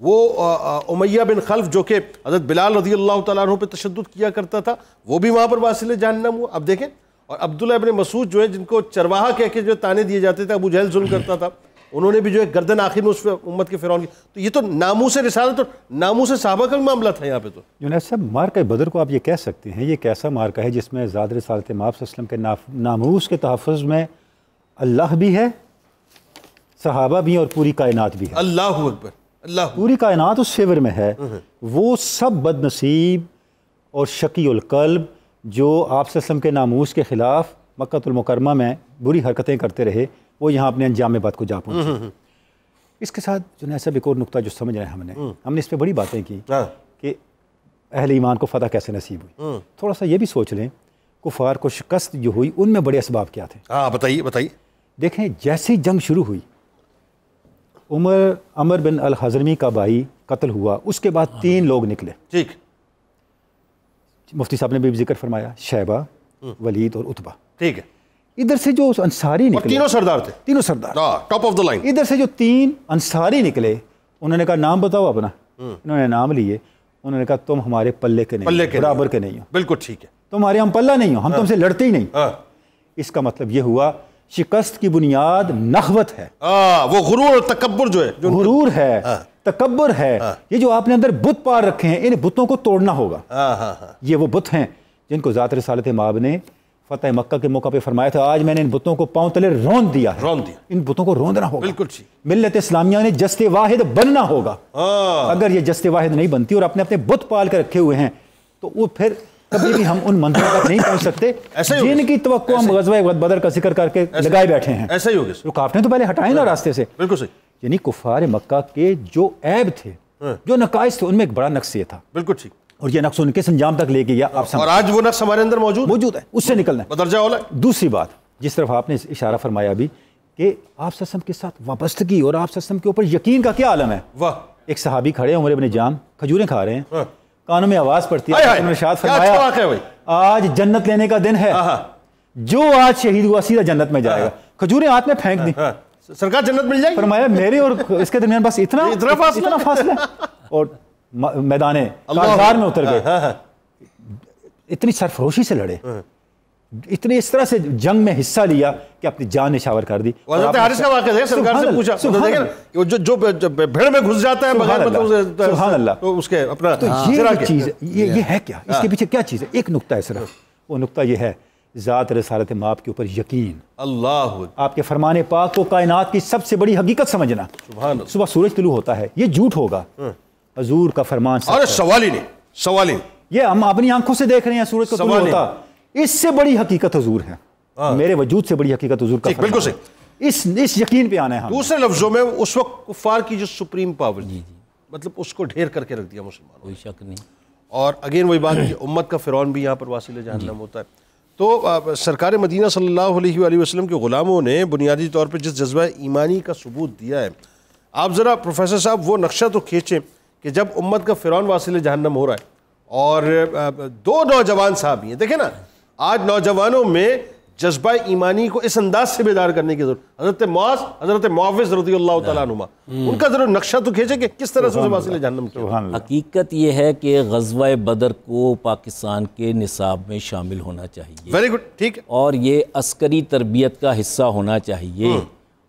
وہ امیہ بن خلف جو کہ حضرت بلال رضی اللہ تعالیٰ عنہ پہ تشدد کیا کرتا تھا وہ بھی وہاں پر واصل جہنم ہوا. اب دیکھیں اور عبداللہ ابن مسعود جو ہے جن کو چرواہا کہہ کے جو تانے دیے جاتے تھے، ابو جہل ظلم کرتا تھا، انہوں نے بھی جو ہے گردن آخر میں اس امت کے فرعون کی. تو یہ تو ناموس رسالت اور ناموس صحابہ کا بھی معاملہ تھا یہاں پہ. تو جنید صاحب مارکہ بدر کو آپ یہ کہہ سکتے ہیں یہ ایک ایسا مارکہ ہے جس میں ذات رسالت مآب صلی اللہ علیہ وسلم کے ناموس کے تحفظ میں اللہ بھی ہے، صحابہ بھی ہیں اور پوری کائنات بھی ہے. اللہ اکبر. اللہ. پوری کائنات اس فیور میں ہے. وہ سب بد نصیب اور شقی القلب جو آپ صلی اللہ علیہ وسلم کے ناموس کے خلاف مکہ المکرمہ میں بری حرکتیں کرتے رہے وہ یہاں اپنے انجام بد کو جا پہنچے. اس کے ساتھ جنید صاحب ایک اور نقطہ جو سمجھ رہے ہیں ہم نے اس پہ بڑی باتیں کی کہ اہل ایمان کو فتح کیسے نصیب ہوئی. تھوڑا سا یہ بھی سوچ لیں کفار کو شکست جو ہوئی ان میں بڑے اسباب کیا تھے. بتائیے. دیکھیں جیسے جنگ شروع ہوئی عمر بن الحضرمی کا بھائی قتل ہوا، اس کے بعد 3 لوگ نکلے. ٹھیک. مفتی صاحب نے بھی ذکر فرمایا شیبہ، ولید اور عتبہ. ٹھیک ہے. ادھر سے جو انصاری نکلے تینوں سردار تھے. Top of the line. ادھر سے جو 3 انصاری نکلے انہوں نے کہا نام بتاؤ اپنا. انہوں نے نام لیے. انہوں نے کہا تم ہمارے پلے کے نہیں، برابر کے نہیں ہو. بالکل ٹھیک ہے. تمہارے ہم پلہ نہیں ہو، ہم تم سے لڑتے ہی نہیں. اس کا مطلب یہ ہوا شکست کی بنیاد نخوت ہے. وہ غرور اور تکبر جو ہے، غرور ہے، تکبر ہے. یہ جو آپ نے اندر بت پار رکھے ہیں ان بتوں کو توڑنا ہوگا. یہ وہ بت ہیں جن کو ذات رسالت مآب نے فتح مکہ کے موقع پہ فرمایا تھا آج میں نے ان بتوں کو پاؤں تلے روند دیا ہے. ان بتوں کو روندنا ہوگا. بالکل ٹھیک. ملت اسلامیہ نے جست واحد بننا ہوگا. اگر یہ جست واحد نہیں بنتی اور اپنے اپنے بت پال کے رکھے ہوئے ہیں تو وہ پھر کبھی بھی ہم ان منزلوں تک نہیں پہنچ سکتے جن کی توقع ہم غزوہ بدر کا ذکر کر کے لگائے بیٹھے ہیں. ایسا ہی ہوگا. رکاوٹیں تو پہلے ہٹائیں نا راستے سے. بالکل صحیح. یعنی کفار مکہ کے جو عیب تھے، جو نقائص تھے، ان میں ایک بڑا نقص یہ تھا. بالکل ٹھیک. اور یہ نقص ان کے انجام تک لے گیا. اور آج وہ نقص ہمارے اندر موجود ہے. اس سے نکلنا ہے. بدرجہ اولا. دوسری بات جس طرف آپ نے اشارہ فرمایا بھی کہ آپ صلی اللہ علیہ وسلم کے ساتھ وابستگی اور آپ صلی اللہ علیہ وسلم کے اوپر یقین کا کیا عالم ہے. واہ. ایک صحابی کھڑے عمر ابن جام کھجوریں کھا رہے ہیں, کانوں میں آواز پڑتی ہے, ارشاد فرمایا آج جنت لینے کا دن ہے, جو آج شہید ہوا سیدھا جنت میں جائے گا. کھجوریں ہاتھ میں پھینک دی, سرکار جنت مل جائے گی. فرمایا میرے اور اس کے درمیان بس اتنا فاصلہ, اور میدان کارزار میں اتر گئے. اتنی سرفروشی سے لڑے, اتنے اس طرح سے جنگ میں حصہ لیا کہ اپنی جان نشاور کر دی. حضرت حارث کا واقعہ ہے, سرکار سے پوچھا جو بھیڑ میں گھس جاتا ہے سبحان اللہ, تو اس کے اپنا یہ چیز یہ ہے کیا, اس کے پیچھے کیا چیز ہے؟ ایک نقطہ ہے صرف, وہ نقطہ یہ ہے ذات رسالت مآب کے اوپر یقین, اللہ آپ کے فرمان پاک کو کائنات کی سب سے بڑی حقیقت سمجھنا. صبح سورج طلوع ہوتا ہے, یہ جھوٹ ہوگا, حضور کا فرمان اور سوال ہی نہیں, یہ ہم اپنی آنکھوں سے دیکھ رہے ہیں سورج کو طلوع ہوتا, اس سے بڑی حقیقت حضور ہے, میرے وجود سے بڑی حقیقت حضور کا بالکل صحیح. اس یقین پہ آنا ہے. دوسرے لفظوں میں اس وقت کفار کی جو سپریم پاور تھی, مطلب اس کو ڈھیر کر کے رکھ دیا مسلمانوں, کوئی شک نہیں. اور اگین وہی بات, امت کا فرعون بھی یہاں پر واصل جہنم ہوتا ہے. تو سرکار مدینہ صلی اللہ علیہ وآلہ وسلم کے غلاموں نے بنیادی طور پہ جس جذبہ ایمانی کا ثبوت دیا ہے, آپ ذرا پروفیسر صاحب وہ نقشہ تو کھینچیں کہ جب امت کا فرعون واصل جہنم ہو رہا ہے اور دو نوجوان صاحب ہیں, دیکھیں نا آج نوجوانوں میں جذبہ ایمانی کو اس انداز سے بیدار کرنے کی ضرورت, حضرت معاذ, حضرت معاوض رضی اللہ تعالیٰ عنہما, ان کا ضرور نقشہ تو کھینچے کہ کس طرح سے واصل جہنم کیا. حقیقت یہ ہے کہ غزوہ بدر کو پاکستان کے نصاب میں شامل ہونا چاہیے. ویری گڈ, ٹھیک ہے. اور یہ عسکری تربیت کا حصہ ہونا چاہیے,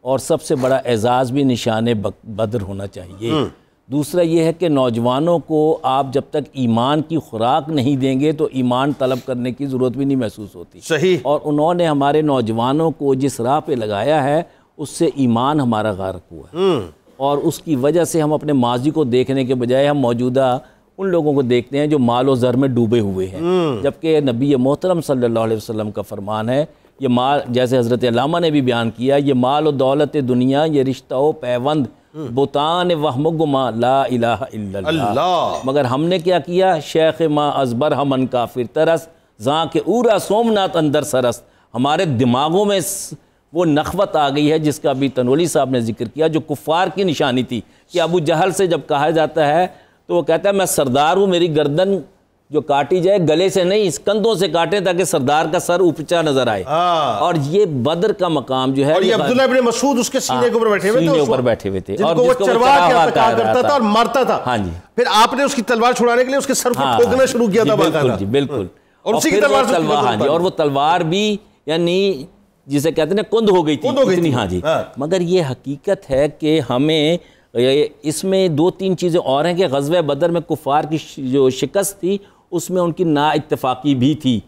اور سب سے بڑا اعزاز بھی نشان بدر ہونا چاہیے. دوسرا یہ ہے کہ نوجوانوں کو آپ جب تک ایمان کی خوراک نہیں دیں گے تو ایمان طلب کرنے کی ضرورت بھی نہیں محسوس ہوتی. صحیح. اور انہوں نے ہمارے نوجوانوں کو جس راہ پہ لگایا ہے اس سے ایمان ہمارا غارق ہوا ہے, اور اس کی وجہ سے ہم اپنے ماضی کو دیکھنے کے بجائے ہم موجودہ ان لوگوں کو دیکھتے ہیں جو مال و زر میں ڈوبے ہوئے ہیں, جبکہ نبی محترم صلی اللہ علیہ وسلم کا فرمان ہے, یہ مال, جیسے حضرت علامہ نے بھی بیان کیا, یہ مال و دولت دنیا, یہ رشتہ و پیوند, بوتان وہم و گما, لا الہ الا اللہ. مگر ہم نے کیا کیا, شیخ ما ازبر ہمن کافر ترس, زاں کے اورا سومنات اندر سرست. ہمارے دماغوں میں وہ نخوت آ گئی ہے جس کا بھی تنولی صاحب نے ذکر کیا, جو کفار کی نشانی تھی, کہ ابو جہل سے جب کہا جاتا ہے تو وہ کہتا ہے میں سردار ہوں, میری گردن جو کاٹی جائے گلے سے نہیں اس کندھوں سے کاٹیں تاکہ سردار کا سر اونچا نظر آئے. اور یہ بدر کا مقام جو ہے, اور یہ عبداللہ ابن مسعود اس کے سینے کے اوپر بیٹھے ہوئے تھے, سینے اوپر بیٹھے ہوئے تھے, اور جس کو وہ چرواہا کہا کرتا تھا اور مارتا تھا. ہاں جی. پھر آپ نے اس کی تلوار چھڑانے کے لیے اس کے سر کو ٹھوکنا شروع کیا تھا. بالکل جی, بالکل. اور اسی کی تلوار سے, ہاں جی, اور وہ تلوار بھی یعنی جسے کہتے ہیں کند ہو گئی تھی. ہاں جی. مگر یہ حقیقت ہے کہ ہمیں اس میں دو تین چیزیں اور ہیں, کہ غزوہ بدر میں کفار کی جو شکست تھی اس میں ان کی نا اتفاقی بھی تھی,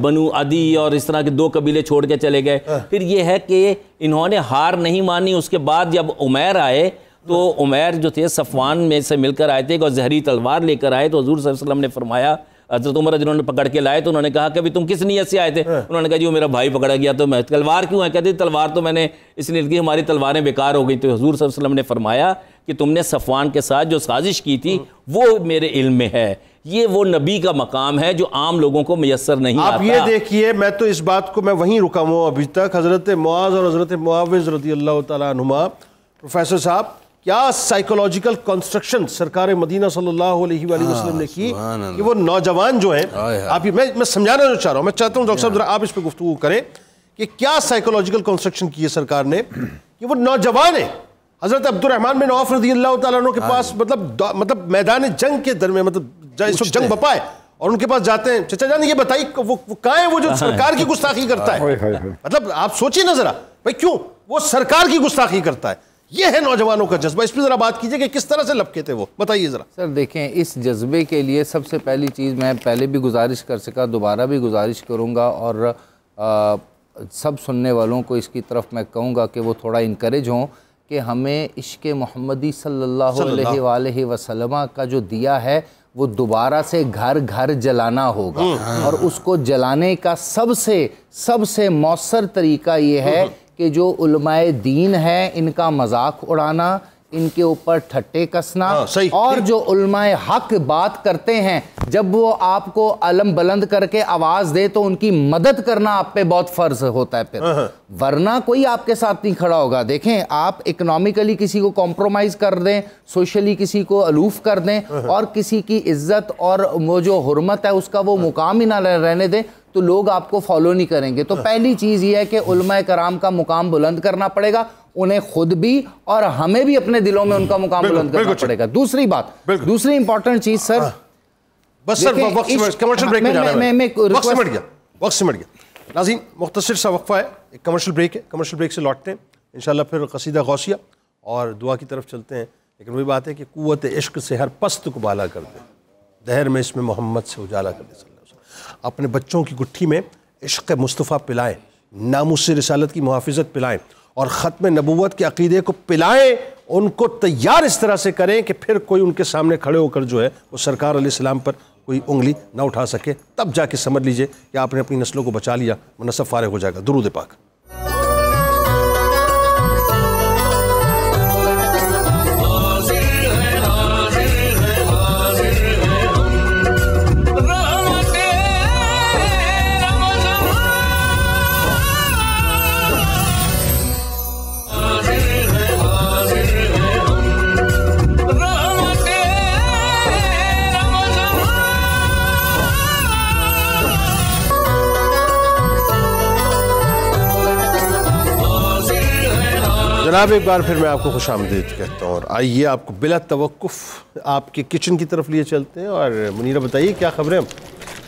بنو عدی اور اس طرح کے دو قبیلے چھوڑ کے چلے گئے. پھر یہ ہے کہ انہوں نے ہار نہیں مانی. اس کے بعد جب عمیر آئے تو عمیر جو تھے صفوان میں سے مل کر آئے تھے اور زہری تلوار لے کر آئے, تو حضور صلی اللہ علیہ وسلم نے فرمایا, حضرت عمر جنہوں نے پکڑ کے لائے تو انہوں نے کہا کہ ابھی تم کس نیت سے آئے تھے؟ انہوں نے کہا جی وہ میرا بھائی پکڑا گیا تو میں, تلوار کیوں ہے؟ کہتے تلوار تو میں نے اس لیے کی ہماری تلواریں بیکار ہو گئی. تو حضور صلی اللہ علیہ وسلم نے فرمایا کہ تم نے صفوان کے ساتھ جو سازش کی تھی وہ میرے علم میں ہے. یہ وہ نبی کا مقام ہے جو عام لوگوں کو میسر نہیں آتا. آپ یہ دیکھیے, میں تو اس بات کو میں وہیں رکا ہوں ابھی تک. حضرت معاذ اور حضرت معاوض رضی اللہ تعالیٰ عنہما, پروفیسر صاحب کیا سائیکولوجیکل کنسٹرکشن سرکار مدینہ صلی اللہ علیہ وآلہ وسلم نے کی کہ وہ نوجوان جو ہیں, آپ میں سمجھانا جو چاہ رہا ہوں, میں چاہتا ہوں ڈاکٹر صاحب ذرا آپ اس پہ گفتگو کریں کہ کیا سائیکولوجیکل کنسٹرکشن کی ہے سرکار نے کہ وہ نوجوان ہیں. حضرت عبد الرحمن بن عوف رضی اللہ تعالیٰ عنہ کے پاس مطلب میدان جنگ کے درمیان, مطلب اس وقت جنگ بپا ہے, اور ان کے پاس جاتے ہیں, چچا جان یہ بتائیے وہ کہاں ہے وہ جو سرکار کی گستاخی کرتا ہے؟ مطلب آپ سوچیے نا ذرا بھائی, کیوں وہ سرکار کی گستاخی کرتا ہے. یہ ہے نوجوانوں کا جذبہ. اس پہ ذرا بات کیجئے کہ کس طرح سے لپکے تھے وہ, بتائیے ذرا. سر دیکھیں, اس جذبے کے لیے سب سے پہلی چیز میں پہلے بھی گزارش کر سکا, دوبارہ بھی گزارش کروں گا, اور سب سننے والوں کو اس کی طرف میں کہوں گا کہ وہ تھوڑا انکریج ہوں کہ ہمیں عشق محمدی صلی اللہ علیہ وآلہ وسلم کا جو دیا ہے وہ دوبارہ سے گھر گھر جلانا ہوگا. اور اس کو جلانے کا سب سے مؤثر طریقہ یہ ہے کہ جو علماء دین ہیں ان کا مذاق اڑانا, ان کے اوپر ٹھٹے کسنا صحیح. اور جو علماء حق بات کرتے ہیں جب وہ آپ کو علم بلند کر کے آواز دے تو ان کی مدد کرنا آپ پہ بہت فرض ہوتا ہے پھر, ورنہ کوئی آپ کے ساتھ نہیں کھڑا ہوگا. دیکھیں آپ اکنامیکلی کسی کو کمپرومائز کر دیں, سوشلی کسی کو الوف کر دیں اور کسی کی عزت اور وہ جو حرمت ہے اس کا وہ مقام ہی نہ رہنے دیں تو لوگ آپ کو فالو نہیں کریں گے. تو پہلی چیز یہ ہے کہ علماء کرام کا مقام بلند کرنا پڑے گا, انہیں خود بھی اور ہمیں بھی اپنے دلوں میں ان کا مقام بلند کرنا پڑے گا. دوسری بات, دوسری امپورٹنٹ چیز سر, بس سر کمرشل بریک میں جانا ہے, وقت سمٹ گیا. ناظرین مختصر سا وقفہ ہے, ایک کمرشل بریک ہے, کمرشل بریک سے لوٹتے ہیں انشاءاللہ, پھر قصیدہ غوثیہ اور دعا کی طرف چلتے ہیں. لیکن وہی بات ہے کہ قوت عشق سے ہر پست کو بالا کر دے, دہر میں اس میں محمد سے اجالا کر دے صلی اللہ علیہ وسلم. اپنے بچوں کی گٹھی میں عشق مصطفیٰ پلائیں, ناموس رسالت کی محافظت پلائیں اور ختم نبوت کے عقیدے کو پلائیں. ان کو تیار اس طرح سے کریں کہ پھر کوئی ان کے سامنے کھڑے ہو کر جو ہے وہ سرکار علیہ السلام پر کوئی انگلی نہ اٹھا سکے. تب جا کے سمجھ لیجئے کہ آپ نے اپنی نسلوں کو بچا لیا, ورنہ سب فارغ ہو جائے گا. درود پاک. جناب ایک بار پھر میں آپ کو خوش آمدید کہتا ہوں, اور آئیے آپ کو بلا توقف آپ کے کچن کی طرف لیے چلتے ہیں. اور منیرہ بتائیے کیا خبریں.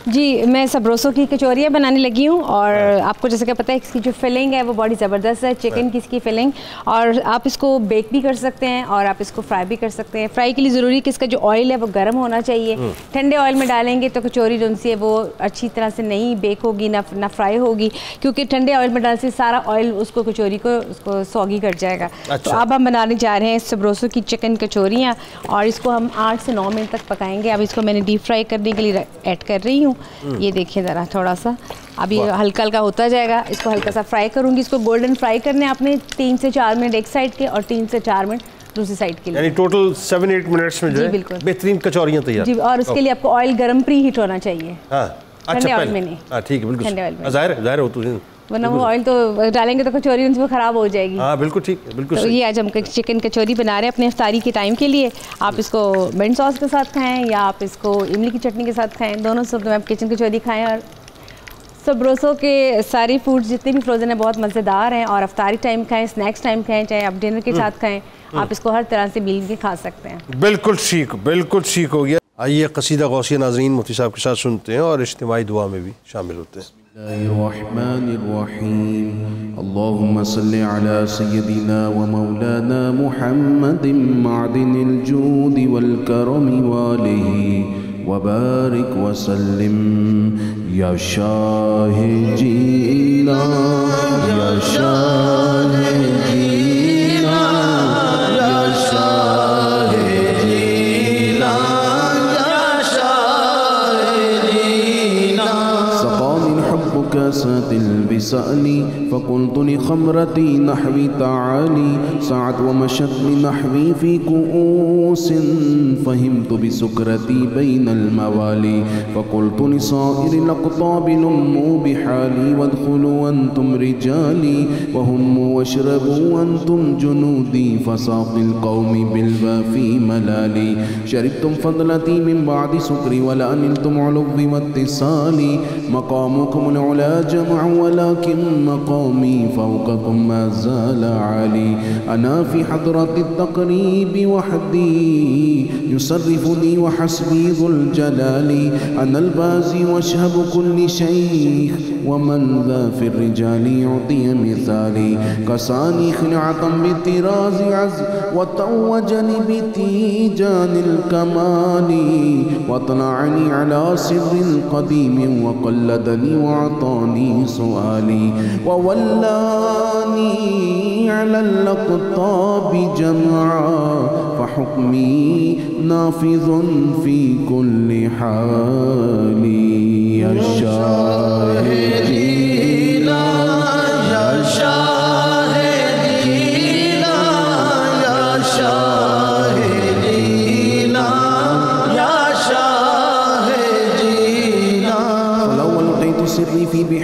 جی میں سبروسو کی کچوریاں بنانے لگی ہوں, اور آپ کو جیسے کہ پتہ ہے اس کی جو فلنگ ہے وہ بڑی زبردست ہے, چکن کی اس کی فلنگ, اور آپ اس کو بیک بھی کر سکتے ہیں اور آپ اس کو فرائی بھی کر سکتے ہیں. فرائی کے لیے ضروری کہ اس کا جو آئل ہے وہ گرم ہونا چاہیے. ٹھنڈے آئل میں ڈالیں گے تو کچوری جو سی ہے وہ اچھی طرح سے نہیں بیک ہوگی, نہ فرائی ہوگی, کیونکہ ٹھنڈے آئل میں ڈالنے سے سارا آئل اس کو کچوری کو اس کو سوگی کر جائے گا. تو اب ہم بنانے جا رہے ہیں سبروسو کی چکن کچوریاں, اور اس کو ہم 8 سے 9 منٹ تک پکائیں گے. اب اس کو میں نے ڈیپ فرائی کرنے کے لیے ایڈ کر رہی ہوں. یہ دیکھیں ذرا تھوڑا سا اب یہ ہلکا ہلکا ہوتا جائے گا. اس کو ہلکا سا فرائی کروں گی. اس کو گولڈن فرائی کرنے آپ نے 3 سے 4 منٹ ایک سائڈ کے اور 3 سے 4 منٹ دوسری سائڈ کے لیے, یعنی ٹوٹل 7-8 منٹس میں جو ہے بہترین کچوریاں تیار. جی, اور اس کے لیے آپ کو آئل گرم پری ہیٹ ہونا چاہیے. ہاں ٹھنڈے آئل میں نہیں. ہاں ٹھیک ہے, بالکل ظاہر ہو تو, ورنہ وہ آئل تو ڈالیں گے تو کچوری ان سے خراب ہو جائے گی. ہاں بالکل ٹھیک ہے, بالکل. تو یہ آج ہم چکن کچوری بنا رہے ہیں اپنے افطاری کے ٹائم کے لیے. آپ اس کو منٹ ساس کے ساتھ کھائیں یا آپ اس کو املی کی چٹنی کے ساتھ کھائیں, دونوں سے آپ کچن کچوری کھائیں. اور سبروسو کے سارے فوڈز جتنے بھی فروزن ہیں بہت مزیدار ہیں, اور افطاری ٹائم کھائیں, اسنیکس ٹائم کھائیں, چاہے آپ ڈنر کے ساتھ کھائیں, آپ اس کو ہر طرح سے میل کے کھا سکتے ہیں. بالکل ٹھیک, بالکل ٹھیک ہو گیا. آئیے قصیدہ غوثیہ ناظرین مفتی صاحب کے ساتھ سنتے ہیں اور اجتماعی دعا میں بھی شامل ہوتے ہیں. الرحمن الرحیم اللہم صلی علی سیدنا و مولانا محمد معدن الجود والکرم والہ وبارک وسلم. یا شاہ جینا یا شاہ جینا یا شاہ جینا یا شاہ جینا. سقانی حبک سات البسانی فقلت لخمرتی نحوی تعالی سعت ومشت لنحوی فی کؤوس فهمت بسکرتی بین الموالی فقلت لصائر الاقطاب نموا بحالی وادخلوا انتم رجالی وهموا واشربوا انتم جنودی فساق القوم بالوافی ملالی شربتم فضلتی من بعد سکری ولا نلتم علوی واتصالی مقامكم العلا جمع ولكن مقامي فوقكم ما زال عالي. أنا في حضرة التقريب وحدي يصرفني وحسبي ذو الجلال. أنا البازي واشهب كل شيخ ومن ذا في الرجال يعطي مثالي. كساني خلعة بالطراز عز وتوجني بتيجان الكمال واطلعني على سر قديم وقلدني وعطاني سؤالي وولاني على الأقطاب جمعا فحكمي نافذ في كل حال. يا شاهدينا يا شاهدينا يا شاهدينا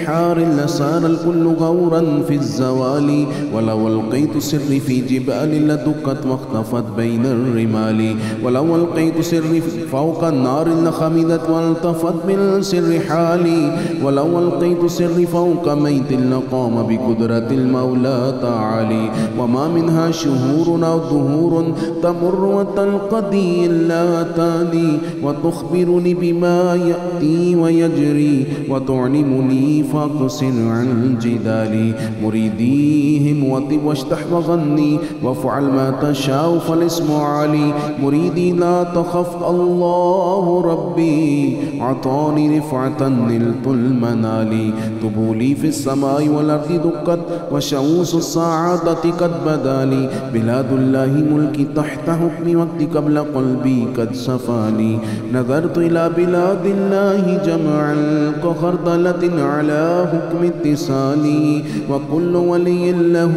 بحار لسار الكل غورا في الزوال ولو ألقيت سري في جبال لدقت واختفت بين الرمال ولو ألقيت سري فوق النار لخمدت والتفت من سر حالي ولو ألقيت سري فوق ميت لقام بقدرة المولى تعالي وما منها شهور أو ظهور تمر وتنقضي إلا تالي وتخبرني بما يأتي ويجري وتعلمني فاقصر عن جدالي مريديهم وطب واشتح وغني وافعل ما تشاء فالاسم علي مريدي لا تخف الله ربي عطاني رفعة نلت المنال طبولي في السماء والأرض دقت وشموس السعادة قد بدالي بلاد الله ملكي تحت حكم وقت قبل قلبي قد صفاني نظرت إلى بلاد الله جمعا كخردلة على حكم اتصالي وكل ولي له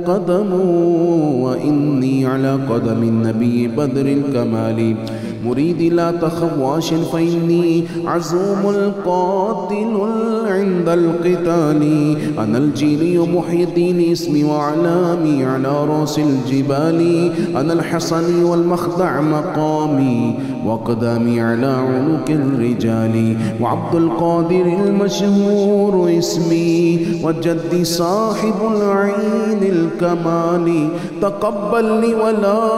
قدم وإني على قدم النبي بدر الكمال مريدي لا تخف واش فإني عزوم القاتل عند القتال أنا الجيلي محي الدين اسمي وعلامي على رأس الجبال أنا الحسن والمخدع مقامي وقدامي على عنق الرجال وعبد القادر المشهور اسمي وجدي صاحب العين الكمال تقبلني ولا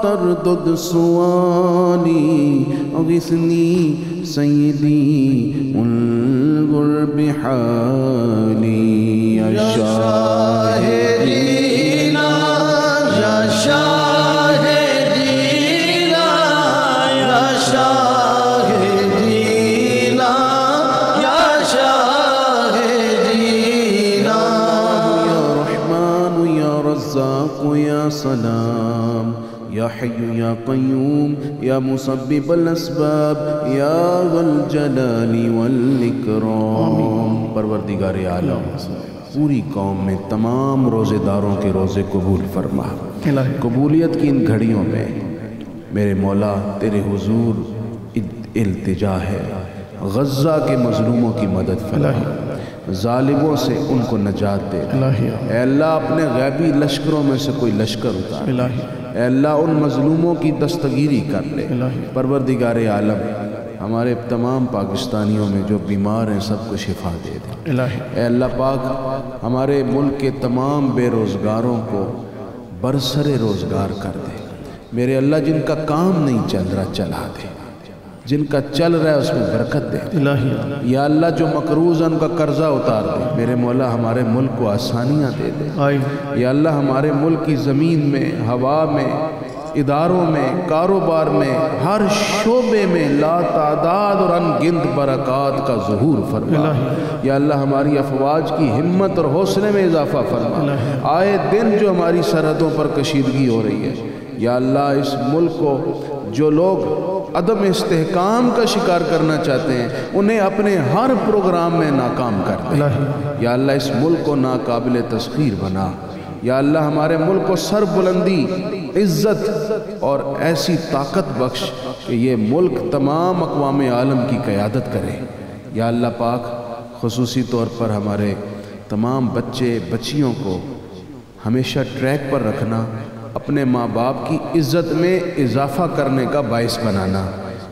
تردد سؤالي أغثني سيدي انظر بحالي يا شاهدين يا شاهدين يا شاهدين يا شاهدين يا رحمن يا رزاق يا سلام يا حي يا قيوم يا مسبب الأسباب يا ذا الجلال والإكرام پروردگار عالم پوری قوم میں تمام روزے داروں کے روزے قبول فرما قبولیت کی ان گھڑیوں میں میرے مولا تیرے حضور التجا ہے غزہ کے مظلوموں کی مدد فرما ظالموں سے ان کو نجات دے اے اللہ اپنے غیبی لشکروں میں سے کوئی لشکر اتار اے اللہ ان مظلوموں کی دستگیری کر لے پروردگار عالم ہمارے تمام پاکستانیوں میں جو بیمار ہیں سب کو شفا دے دے اے اللہ پاک ہمارے ملک کے تمام بے روزگاروں کو برسر روزگار کر دے میرے اللہ جن کا کام نہیں چل رہا چلا دے جن کا چل رہا ہے اس میں برکت دے یا اللہ جو مقروض ہیں ان کا قرضہ اتار دے میرے مولا ہمارے ملک کو آسانیاں دے دے یا اللہ ہمارے ملک کی زمین میں ہوا میں اداروں میں کاروبار میں ہر شعبے میں لا تعداد اور انگنت برکات کا ظہور فرما یا اللہ ہماری افواج کی ہمت اور حوصلے میں اضافہ فرما آئے دن جو ہماری سرحدوں پر کشیدگی ہو رہی ہے یا اللہ اس ملک کو جو لوگ عدم استحکام کا شکار کرنا چاہتے ہیں انہیں اپنے ہر پروگرام میں ناکام کر دے یا اللہ اس ملک کو ناقابل تسخیر بنا یا اللہ ہمارے ملک کو سر بلندی عزت اور ایسی طاقت بخش کہ یہ ملک تمام اقوام عالم کی قیادت کرے یا اللہ پاک خصوصی طور پر ہمارے تمام بچے بچیوں کو ہمیشہ ٹریک پر رکھنا اپنے ماں باپ کی عزت میں اضافہ کرنے کا باعث بنانا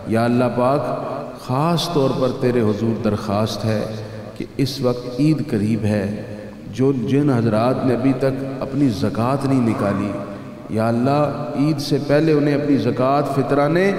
یا اللہ پاک خاص طور پر تیرے حضور درخواست ہے کہ اس وقت عید قریب ہے جو جن حضرات نے ابھی تک اپنی زکوٰۃ نہیں نکالی یا اللہ عید سے پہلے انہیں اپنی زکوٰۃ فطرانے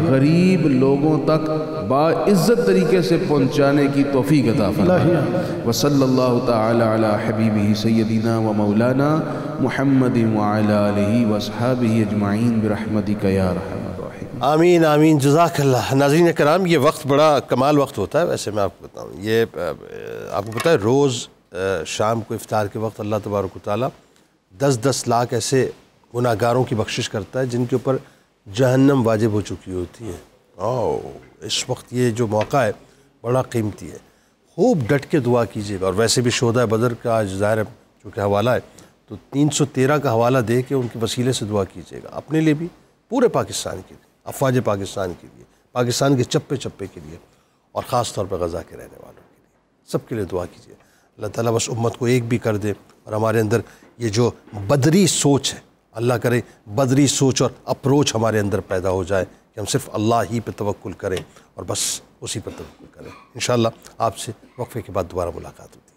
غریب لوگوں تک باعزت طریقے سے پہنچانے کی توفیق عطا فرما وصلی اللہ تعالی علی حبیبہ سیدنا و مولانا محمد وعلی آلہ واصحابہ اجمعین برحمتک یا ارحم الراحمین آمین آمین جزاک اللہ ناظرین کرام یہ وقت بڑا کمال وقت ہوتا ہے ویسے میں آپ کو بتاؤں یہ آپ کو پتہ ہے روز شام کو افطار کے وقت اللہ تبارک و تعالیٰ 10 لاکھ ایسے گناہگاروں کی بخشش کرتا ہے جن کے اوپر جہنم واجب ہو چکی ہوتی ہے اس وقت یہ جو موقع ہے بڑا قیمتی ہے خوب ڈٹ کے دعا کیجیے گا اور ویسے بھی شہداء بدر کا آج ظاہر ہے چونکہ حوالہ ہے تو 313 کا حوالہ دے کے ان کے وسیلے سے دعا کیجیے گا اپنے لیے بھی پورے پاکستان کے لیے افواج پاکستان کے لیے پاکستان کے چپے چپے کے لیے اور خاص طور پر غزہ کے رہنے والوں کے لیے سب کے لیے دعا کیجیے. اللہ تعالیٰ بس امت کو ایک بھی کر دے, اور ہمارے اندر یہ جو بدری سوچ ہے, اللہ کرے بدری سوچ اور اپروچ ہمارے اندر پیدا ہو جائے کہ ہم صرف اللہ ہی پہ توکل کریں اور بس اسی پر توکل کریں. انشاءاللہ آپ سے وقفے کے بعد دوبارہ ملاقات ہوتی ہے.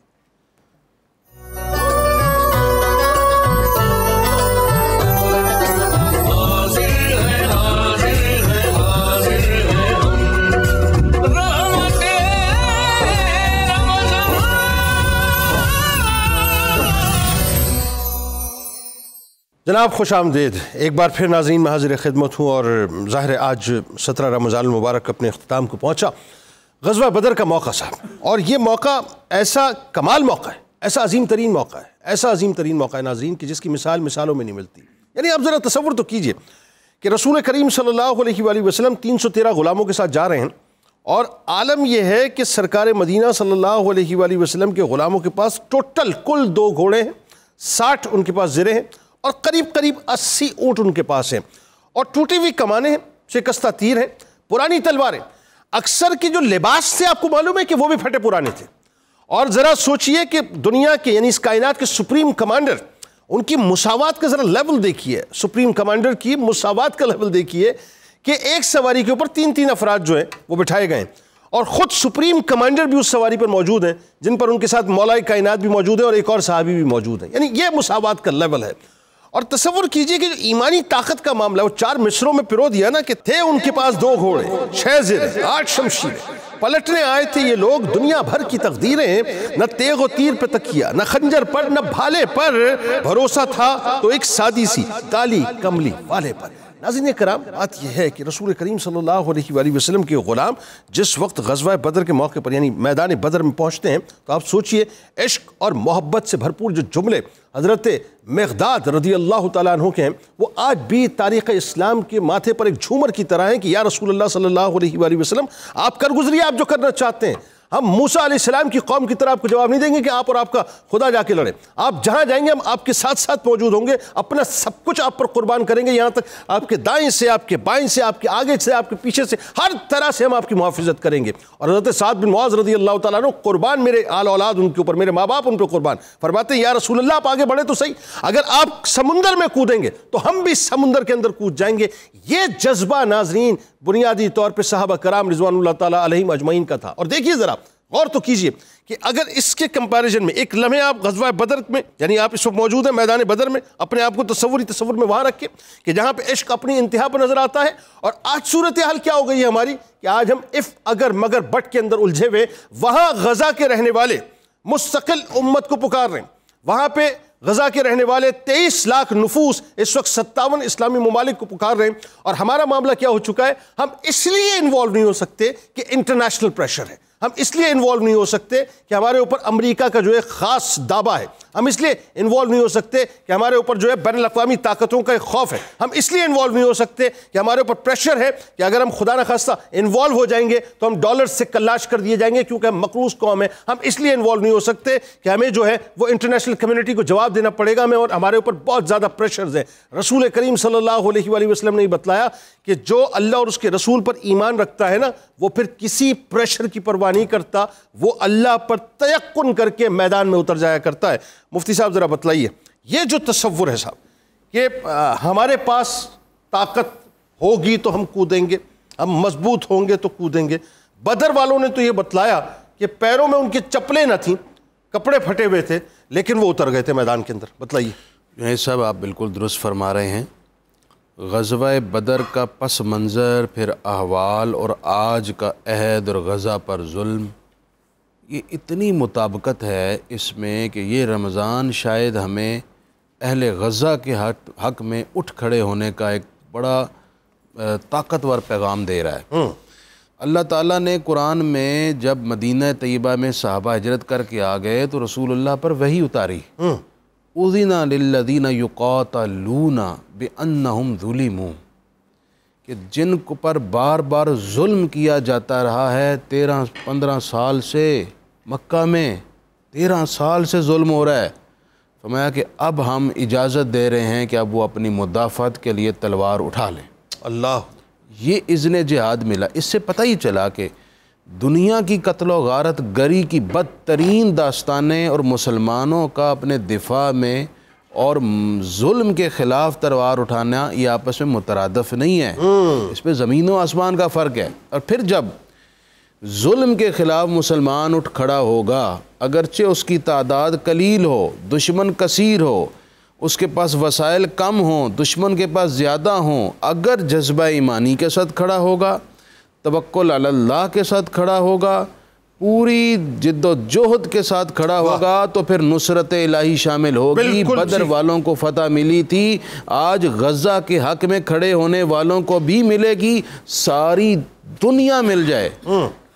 جناب خوش آمدید. ایک بار پھر ناظرین میں حاضر خدمت ہوں, اور ظاہر آج 17 رمضان المبارک اپنے اختتام کو پہنچا. غزوہ بدر کا موقع صاحب, اور یہ موقع ایسا کمال موقع ہے, ایسا عظیم ترین موقع ہے, ایسا عظیم ترین موقع ہے ناظرین کہ جس کی مثال مثالوں میں نہیں ملتی. یعنی آپ ذرا تصور تو کیجئے کہ رسول کریم صلی اللہ علیہ وآلہ وسلم 313 غلاموں کے ساتھ جا رہے ہیں, اور عالم یہ ہے کہ سرکار مدینہ صلی اللہ علیہ وآلہ وسلم کے غلاموں کے پاس ٹوٹل کل 2 گھوڑے ہیں, 60 ان کے پاس زرے ہیں, اور قریب 80 اونٹ ان کے پاس ہیں, اور ٹوٹی ہوئی کمانیں ہیں, شکستہ تیر ہیں, پرانی تلواریں. اکثر کے جو لباس تھے آپ کو معلوم ہے کہ وہ بھی پھٹے پرانے تھے. اور ذرا سوچئے کہ دنیا کے یعنی اس کائنات کے سپریم کمانڈر, ان کی مساوات کا ذرا لیول دیکھیے, سپریم کمانڈر کی مساوات کا لیول دیکھیے کہ ایک سواری کے اوپر 3 افراد جو ہیں وہ بٹھائے گئے ہیں, اور خود سپریم کمانڈر بھی اس سواری پر موجود ہیں, جن پر ان کے ساتھ مولا کائنات بھی موجود ہے اور ایک اور صحابی بھی موجود ہیں. یعنی یہ مساوات کا لیول ہے. اور تصور کیجئے کہ جو ایمانی طاقت کا معاملہ وہ 4 مصروں میں پرو دیا نا, کہ تھے ان کے پاس 2 گھوڑے, 6 زرے, 8 شمشیریں. پلٹنے آئے تھے یہ لوگ دنیا بھر کی تقدیریں, نہ تیغ و تیر پہ تکیا, نہ خنجر پر, نہ بھالے پر بھروسہ تھا تو ایک سادی سی کالی کملی والے پر. ناظرین کرام, بات یہ ہے کہ رسول کریم صلی اللہ علیہ وآلہ وسلم کے غلام جس وقت غزوہ بدر کے موقع پر یعنی میدان بدر میں پہنچتے ہیں, تو آپ سوچئے عشق اور محبت سے بھرپور جو جملے حضرت مقداد رضی اللہ تعالیٰ عنہ کے ہیں, وہ آج بھی تاریخ اسلام کے ماتھے پر ایک جھومر کی طرح ہیں کہ یا رسول اللہ صلی اللہ علیہ وآلہ وسلم آپ کر گزریے آپ جو کرنا چاہتے ہیں. ہم موسیٰ علیہ السلام کی قوم کی طرح آپ کو جواب نہیں دیں گے کہ آپ اور آپ کا خدا جا کے لڑیں. آپ جہاں جائیں گے ہم آپ کے ساتھ ساتھ موجود ہوں گے, اپنا سب کچھ آپ پر قربان کریں گے, یہاں تک آپ کے دائیں سے, آپ کے بائیں سے, آپ کے آگے سے, آپ کے پیچھے سے, ہر طرح سے ہم آپ کی محافظت کریں گے. اور حضرت سعد بن معاذ رضی اللہ تعالیٰ عنہ قربان میرے آل اولاد ان کے اوپر, میرے ماں باپ ان پہ قربان, فرماتے ہیں یا رسول اللہ آپ آگے بڑھے تو صحیح, اگر آپ سمندر میں کودیں گے تو ہم بھی سمندر کے اندر کود جائیں گے. یہ جذبہ ناظرین بنیادی طور پہ صحابہ کرام رضوان اللہ تعالیٰ علیہم اجمعین کا تھا. اور دیکھیے ذرا غور تو کیجئے کہ اگر اس کے کمپیریزن میں ایک لمحے آپ غزوہ بدر میں یعنی آپ اس وقت موجود ہیں میدان بدر میں, اپنے آپ کو تصور میں وہاں رکھیں کہ جہاں پہ عشق اپنی انتہا پر نظر آتا ہے. اور آج صورتحال کیا ہو گئی ہے ہماری کہ آج ہم اگر مگر بٹ کے اندر الجھے ہوئے, وہاں غزہ کے رہنے والے مستقل امت کو پکار رہے ہیں. وہاں پہ غزہ کے رہنے والے 23 لاکھ نفوس اس وقت 57 اسلامی ممالک کو پکار رہے ہیں. اور ہمارا معاملہ کیا ہو چکا ہے, ہم اس لیے انوالو نہیں ہو سکتے کہ انٹرنیشنل پریشر ہے, ہم اس لیے انوالو نہیں ہو سکتے کہ ہمارے اوپر امریکہ کا جو ہے خاص دابہ ہے, ہم اس لیے انوالو نہیں ہو سکتے کہ ہمارے اوپر جو ہے بین الاقوامی طاقتوں کا ایک خوف ہے, ہم اس لیے انوالو نہیں ہو سکتے کہ ہمارے اوپر پریشر ہے کہ اگر ہم خدا نخواستہ انوالو ہو جائیں گے تو ہم ڈالر سے کلاش کر دیے جائیں گے کیونکہ ہم مقروض قوم ہیں. ہم اس لیے انوالو نہیں ہو سکتے کہ ہمیں جو ہے وہ انٹرنیشنل کمیونٹی کو جواب دینا پڑے گا ہمیں, اور ہمارے اوپر بہت زیادہ پریشرز ہیں. رسول کریم صلی اللہ علیہ وآلہ وسلم نے بتلایا کہ جو اللہ اور اس کے رسول پر ایمان رکھتا ہے نا, وہ پھر کسی پریشر کی پرواہ نہیں کرتا, وہ اللہ پر تیقن کر کے میدان میں اتر جایا کرتا ہے. مفتی صاحب ذرا بتلائیے, یہ جو تصور ہے صاحب کہ ہمارے پاس طاقت ہوگی تو ہم کودیں گے, ہم مضبوط ہوں گے تو کودیں گے. بدر والوں نے تو یہ بتلایا کہ پیروں میں ان کی چپلیں نہ تھیں, کپڑے پھٹے ہوئے تھے, لیکن وہ اتر گئے تھے میدان کے اندر. بتلائیے. یہ صاحب آپ بالکل درست فرما رہے ہیں. غزوہ بدر کا پس منظر, پھر احوال, اور آج کا عہد اور غزہ پر ظلم, یہ اتنی مطابقت ہے اس میں کہ یہ رمضان شاید ہمیں اہل غزہ کے حق میں اٹھ کھڑے ہونے کا ایک بڑا طاقتور پیغام دے رہا ہے. اللہ تعالیٰ نے قرآن میں جب مدینہ طیبہ میں صحابہ ہجرت کر کے آ گئے تو رسول اللہ پر وحی اتاری, اُذِنَ لِلَّذِينَ يُقَاتَلُونَ بِأَنَّهُمْ ظُلِمُوا, کہ جن کو پر بار بار ظلم کیا جاتا رہا ہے 13-15 سال سے, مکہ میں 13 سال سے ظلم ہو رہا ہے. فرمایا کہ اب ہم اجازت دے رہے ہیں کہ اب وہ اپنی مدافعت کے لیے تلوار اٹھا لیں. اللہ, یہ اذن جہاد ملا. اس سے پتہ ہی چلا کہ دنیا کی قتل و غارت گری کی بدترین داستانیں اور مسلمانوں کا اپنے دفاع میں اور ظلم کے خلاف تلوار اٹھانا یہ آپس میں مترادف نہیں ہے. اس پہ زمین و آسمان کا فرق ہے. اور پھر جب ظلم کے خلاف مسلمان اٹھ کھڑا ہوگا, اگرچہ اس کی تعداد قلیل ہو, دشمن کثیر ہو, اس کے پاس وسائل کم ہوں, دشمن کے پاس زیادہ ہوں, اگر جذبہ ایمانی کے ساتھ کھڑا ہوگا, توکل علی اللہ کے ساتھ کھڑا ہوگا, پوری جد و جہد کے ساتھ کھڑا ہوگا, تو پھر نصرت الہی شامل ہوگی. بدر والوں کو فتح ملی تھی, آج غزہ کے حق میں کھڑے ہونے والوں کو بھی ملے گی. ساری دنیا مل جائے.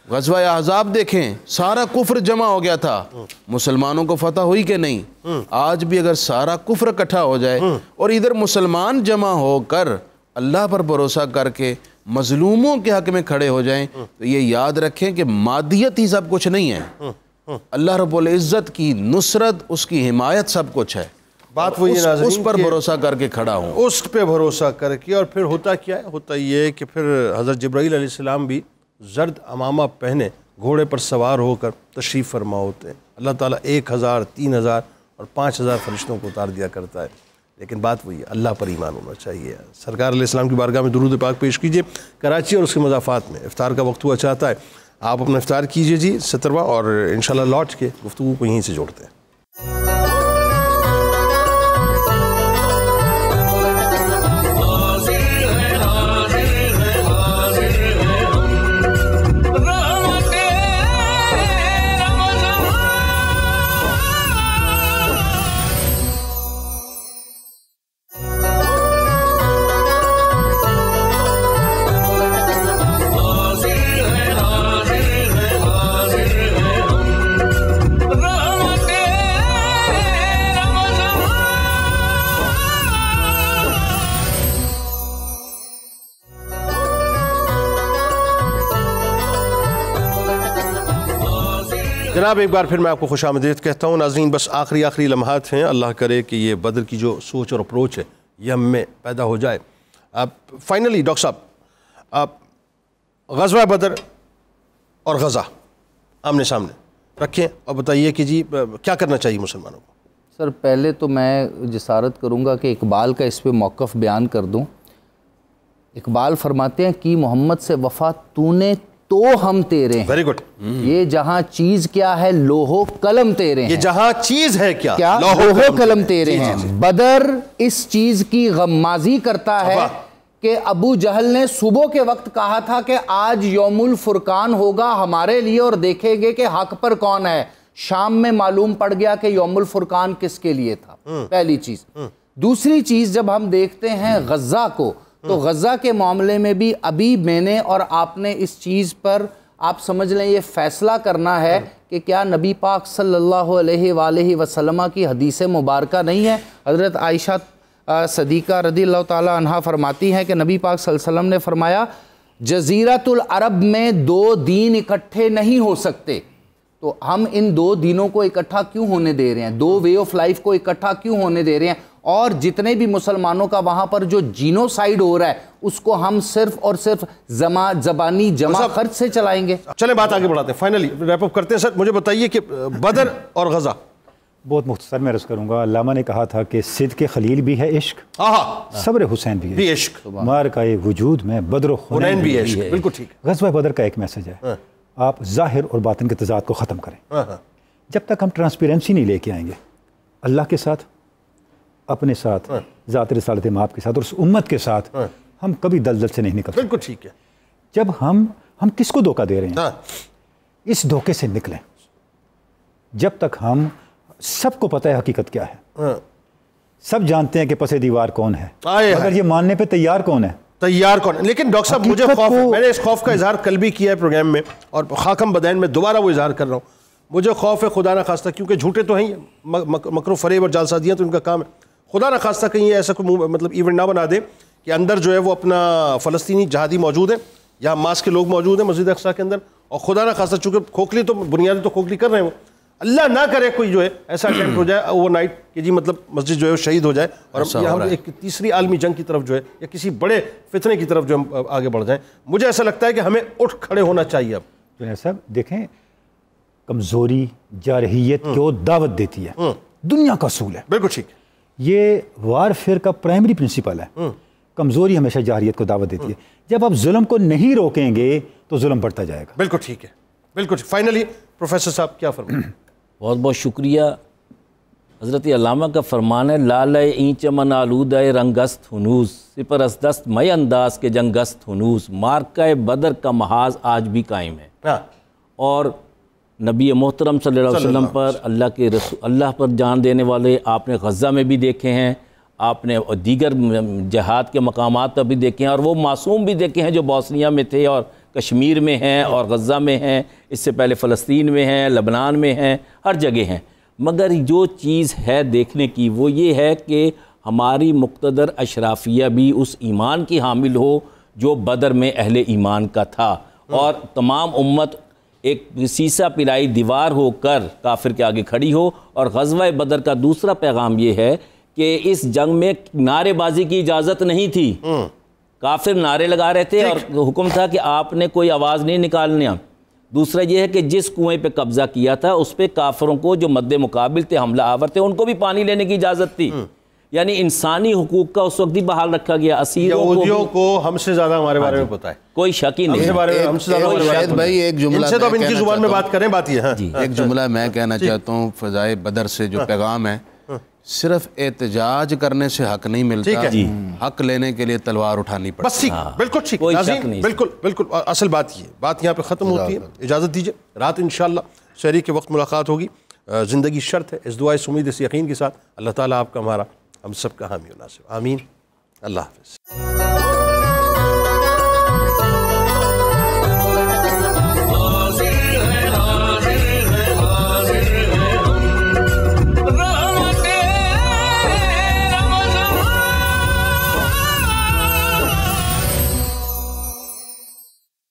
غزوہ احزاب دیکھیں, سارا کفر جمع ہو گیا تھا, مسلمانوں کو فتح ہوئی کہ نہیں؟ آج بھی اگر سارا کفر اکٹھا ہو جائے اور ادھر مسلمان جمع ہو کر اللہ پر بھروسہ کر کے مظلوموں کے حق میں کھڑے ہو جائیں, تو یہ یاد رکھیں کہ مادیت ہی سب کچھ نہیں ہے. اللہ رب العزت کی نصرت, اس کی حمایت سب کچھ ہے. بات وہی ہے اس پر بھروسہ کر کے کھڑا ہوں, اس پہ بھروسہ کر کے. اور پھر ہوتا کیا ہے؟ ہوتا یہ کہ پھر حضرت جبرائیل علیہ السلام بھی زرد عمامہ پہنے گھوڑے پر سوار ہو کر تشریف فرما ہوتے ہیں. اللہ تعالیٰ 1000, 3000 اور 5000 فرشتوں کو اتار دیا کرتا ہے. لیکن بات وہی ہے, اللہ پر ایمان ہونا چاہیے. سرکار علیہ السلام کی بارگاہ میں درود پاک پیش کیجئے. کراچی اور اس کے مضافات میں افطار کا وقت ہوا چاہتا ہے, آپ اپنا افطار کیجئے جی 17واں, اور انشاءاللہ لوٹ کے گفتگو کو یہیں سے جوڑتے ہیں. جناب ایک بار پھر میں آپ کو خوش آمدید کہتا ہوں. ناظرین بس آخری لمحات ہیں, اللہ کرے کہ یہ بدر کی جو سوچ اور اپروچ ہے یہ ہم میں پیدا ہو جائے. فائنلی ڈاکٹر صاحب, آپ غزوہ بدر اور غزہ آمنے سامنے رکھیں اور بتائیے کہ جی کیا کرنا چاہیے مسلمانوں کو. سر پہلے تو میں جسارت کروں گا کہ اقبال کا اس پہ موقف بیان کر دوں. اقبال فرماتے ہیں کہ محمد سے وفا تو نے تو ہم تیرے ہیں. Very good. یہ جہاں چیز کیا ہے لوہو قلم تیرے ہیں. یہ جہاں چیز ہے کیا لوہو قلم تیرے ہیں. بدر اس چیز کی غمازی کرتا ہے کہ ابو جہل نے صبح کے وقت کہا تھا کہ آج یوم الفرقان ہوگا ہمارے لیے اور دیکھیں گے کہ حق پر کون ہے. شام میں معلوم پڑ گیا کہ یوم الفرقان کس کے لیے تھا. پہلی چیز. دوسری چیز, جب ہم دیکھتے ہیں غزہ کو, تو غزہ کے معاملے میں بھی ابھی میں نے اور آپ نے اس چیز پر آپ سمجھ لیں یہ فیصلہ کرنا ہے کہ کیا نبی پاک صلی اللہ علیہ وآلہ وسلم کی حدیث مبارکہ نہیں ہے. حضرت عائشہ صدیقہ رضی اللہ تعالی عنہا فرماتی ہیں کہ نبی پاک صلی اللہ علیہ وسلم نے فرمایا جزیرۃ العرب میں 2 دین اکٹھے نہیں ہو سکتے, تو ہم ان 2 دینوں کو اکٹھا کیوں ہونے دے رہے ہیں, 2 وے آف لائف کو اکٹھا کیوں ہونے دے رہے ہیں, اور جتنے بھی مسلمانوں کا وہاں پر جو جینوسائیڈ ہو رہا ہے اس کو ہم صرف اور صرف زبانی جمع خرچ سے چلائیں گے. چلیں بات آگے بڑھاتے ہیں, فائنلی ریپ اپ کرتے ہیں. سر مجھے بتائیے کہ بدر اور غزہ. بہت مختصر میں عرض کروں گا. علامہ نے کہا تھا کہ صدق خلیل بھی ہے عشق, صبر حسین بھی ہے عشق, مارکہ وجود میں بدر و حنین بھی ہے عشق. بالکل ٹھیک. غزوہ بدر کا ایک میسج ہے, آپ ظاہر اور باطن کے تضاد کو ختم کریں. جب تک ہم ٹرانسپیرنسی نہیں لے کے آئیں گے اللہ کے ساتھ, اپنے ساتھ, ذات رسالت مآب کے ساتھ اور اس امت کے ساتھ, ہم کبھی دلدل سے نہیں نکل سکتے. بالکل ٹھیک ہے. جب ہم کس کو دھوکہ دے رہے ہیں, اس دھوکے سے نکلیں. جب تک ہم, سب کو پتہ ہے حقیقت کیا ہے, سب جانتے ہیں کہ پس دیوار کون ہے, اگر یہ ماننے پہ تیار کون ہے, لیکن ڈاکٹر صاحب مجھے خوف, میں نے اس خوف کا اظہار کل بھی کیا ہے پروگرام میں, اور خاکم بدین میں دوبارہ وہ اظہار کر رہا ہوں. مجھے خوف ہے خدا نہ خواستہ, کیونکہ جھوٹے تو ہیں, مکر و فریب اور جعلسازیاں تو ان کا کام ہے, خدا نہ خواستہ کہیں یہ ایسا کوئی مطلب ایونٹ نہ بنا دے کہ اندر جو ہے وہ اپنا فلسطینی جہادی موجود ہیں یا حماس کے لوگ موجود ہیں مسجد اقصیٰ کے اندر, اور خدا نہ خواستہ چونکہ کھوکھلی تو بنیادی تو کھوکھلی کر رہے ہیں وہ, اللہ نہ کرے کوئی جو ہے ایسا اٹیمپٹ ہو جائے اوور نائٹ کہ جی مطلب مسجد جو ہے وہ شہید ہو جائے, اور ہم ایک تیسری عالمی جنگ کی طرف جو ہے یا کسی بڑے فتنے کی طرف جو ہم آگے بڑھ جائیں. مجھے ایسا لگتا ہے کہ ہمیں اٹھ کھڑے ہونا چاہیے. اب جنید صاحب دیکھیں کمزوری جارحیت کو دعوت دیتی ہے، دنیا کا اصول ہے، بالکل ٹھیک، یہ وارفیئر کا پرائمری پرنسپل ہے، کمزوری ہمیشہ جارحیت کو دعوت دیتی ہے، جب آپ ظلم کو نہیں روکیں گے تو ظلم بڑھتا جائے گا۔ بالکل ٹھیک ہے، بالکل ٹھیک۔ فائنلی پروفیسر صاحب کیا فرمائیں؟ بہت بہت شکریہ۔ حضرت علامہ کا فرمان ہے لال این چمن آلودہ رنگست ہنوز سپر ازدست مئی انداز کے جنگست ہنوز مارکہ بدر کا محاذ آج بھی قائم ہے۔ اور نبی محترم صلی اللہ علیہ وسلم پر اللہ پر جان دینے والے آپ نے غزہ میں بھی دیکھے ہیں، آپ نے دیگر جہاد کے مقامات پر بھی دیکھے ہیں، اور وہ معصوم بھی دیکھے ہیں جو بوسنیا میں تھے اور کشمیر میں ہیں اور غزہ میں ہیں، اس سے پہلے فلسطین میں ہیں، لبنان میں ہیں، ہر جگہ ہیں۔ مگر جو چیز ہے دیکھنے کی وہ یہ ہے کہ ہماری مقتدر اشرافیہ بھی اس ایمان کی حامل ہو جو بدر میں اہل ایمان کا تھا، اور تمام امت ایک سیسا پلائی دیوار ہو کر کافر کے آگے کھڑی ہو۔ اور غزوہ بدر کا دوسرا پیغام یہ ہے کہ اس جنگ میں نعرے بازی کی اجازت نہیں تھی، کافر نعرے لگا رہے تھے اور حکم تھا کہ آپ نے کوئی آواز نہیں نکالنی۔ دوسرا یہ ہے کہ جس کنویں پہ قبضہ کیا تھا اس پہ کافروں کو جو مد مقابل تھے، حملہ آور تھے، ان کو بھی پانی لینے کی اجازت تھی۔ یعنی انسانی حقوق کا اس وقت بھی بحال رکھا گیا۔ یہودیوں کو ہم سے زیادہ ہمارے بارے میں پتہ ہے، کوئی شک ہی نہیں۔ شاید بھائی ایک جملہ ان سے تو اب ان کی زبان میں بات کریں، بات یہ ہے ایک جملہ میں کہنا چاہتا ہوں، فضائے بدر سے جو پیغام ہے، صرف احتجاج کرنے سے حق نہیں ملتا، حق لینے کے لیے تلوار اٹھانی پڑتی ہے۔ بس ٹھیک، بالکل ٹھیک ناظرین، بالکل بالکل اصل بات یہ بات یہاں پہ ختم ہوتی ہے۔ اجازت دیجیے، رات انشاءاللہ سحری کے وقت ملاقات ہوگی۔ زندگی شرط ہے، اس دعا اس امید اس یقین کے ساتھ اللہ تعالیٰ آپ کا ہمارا ہم سب کا حامی و ناصر، آمین۔ اللہ حافظ۔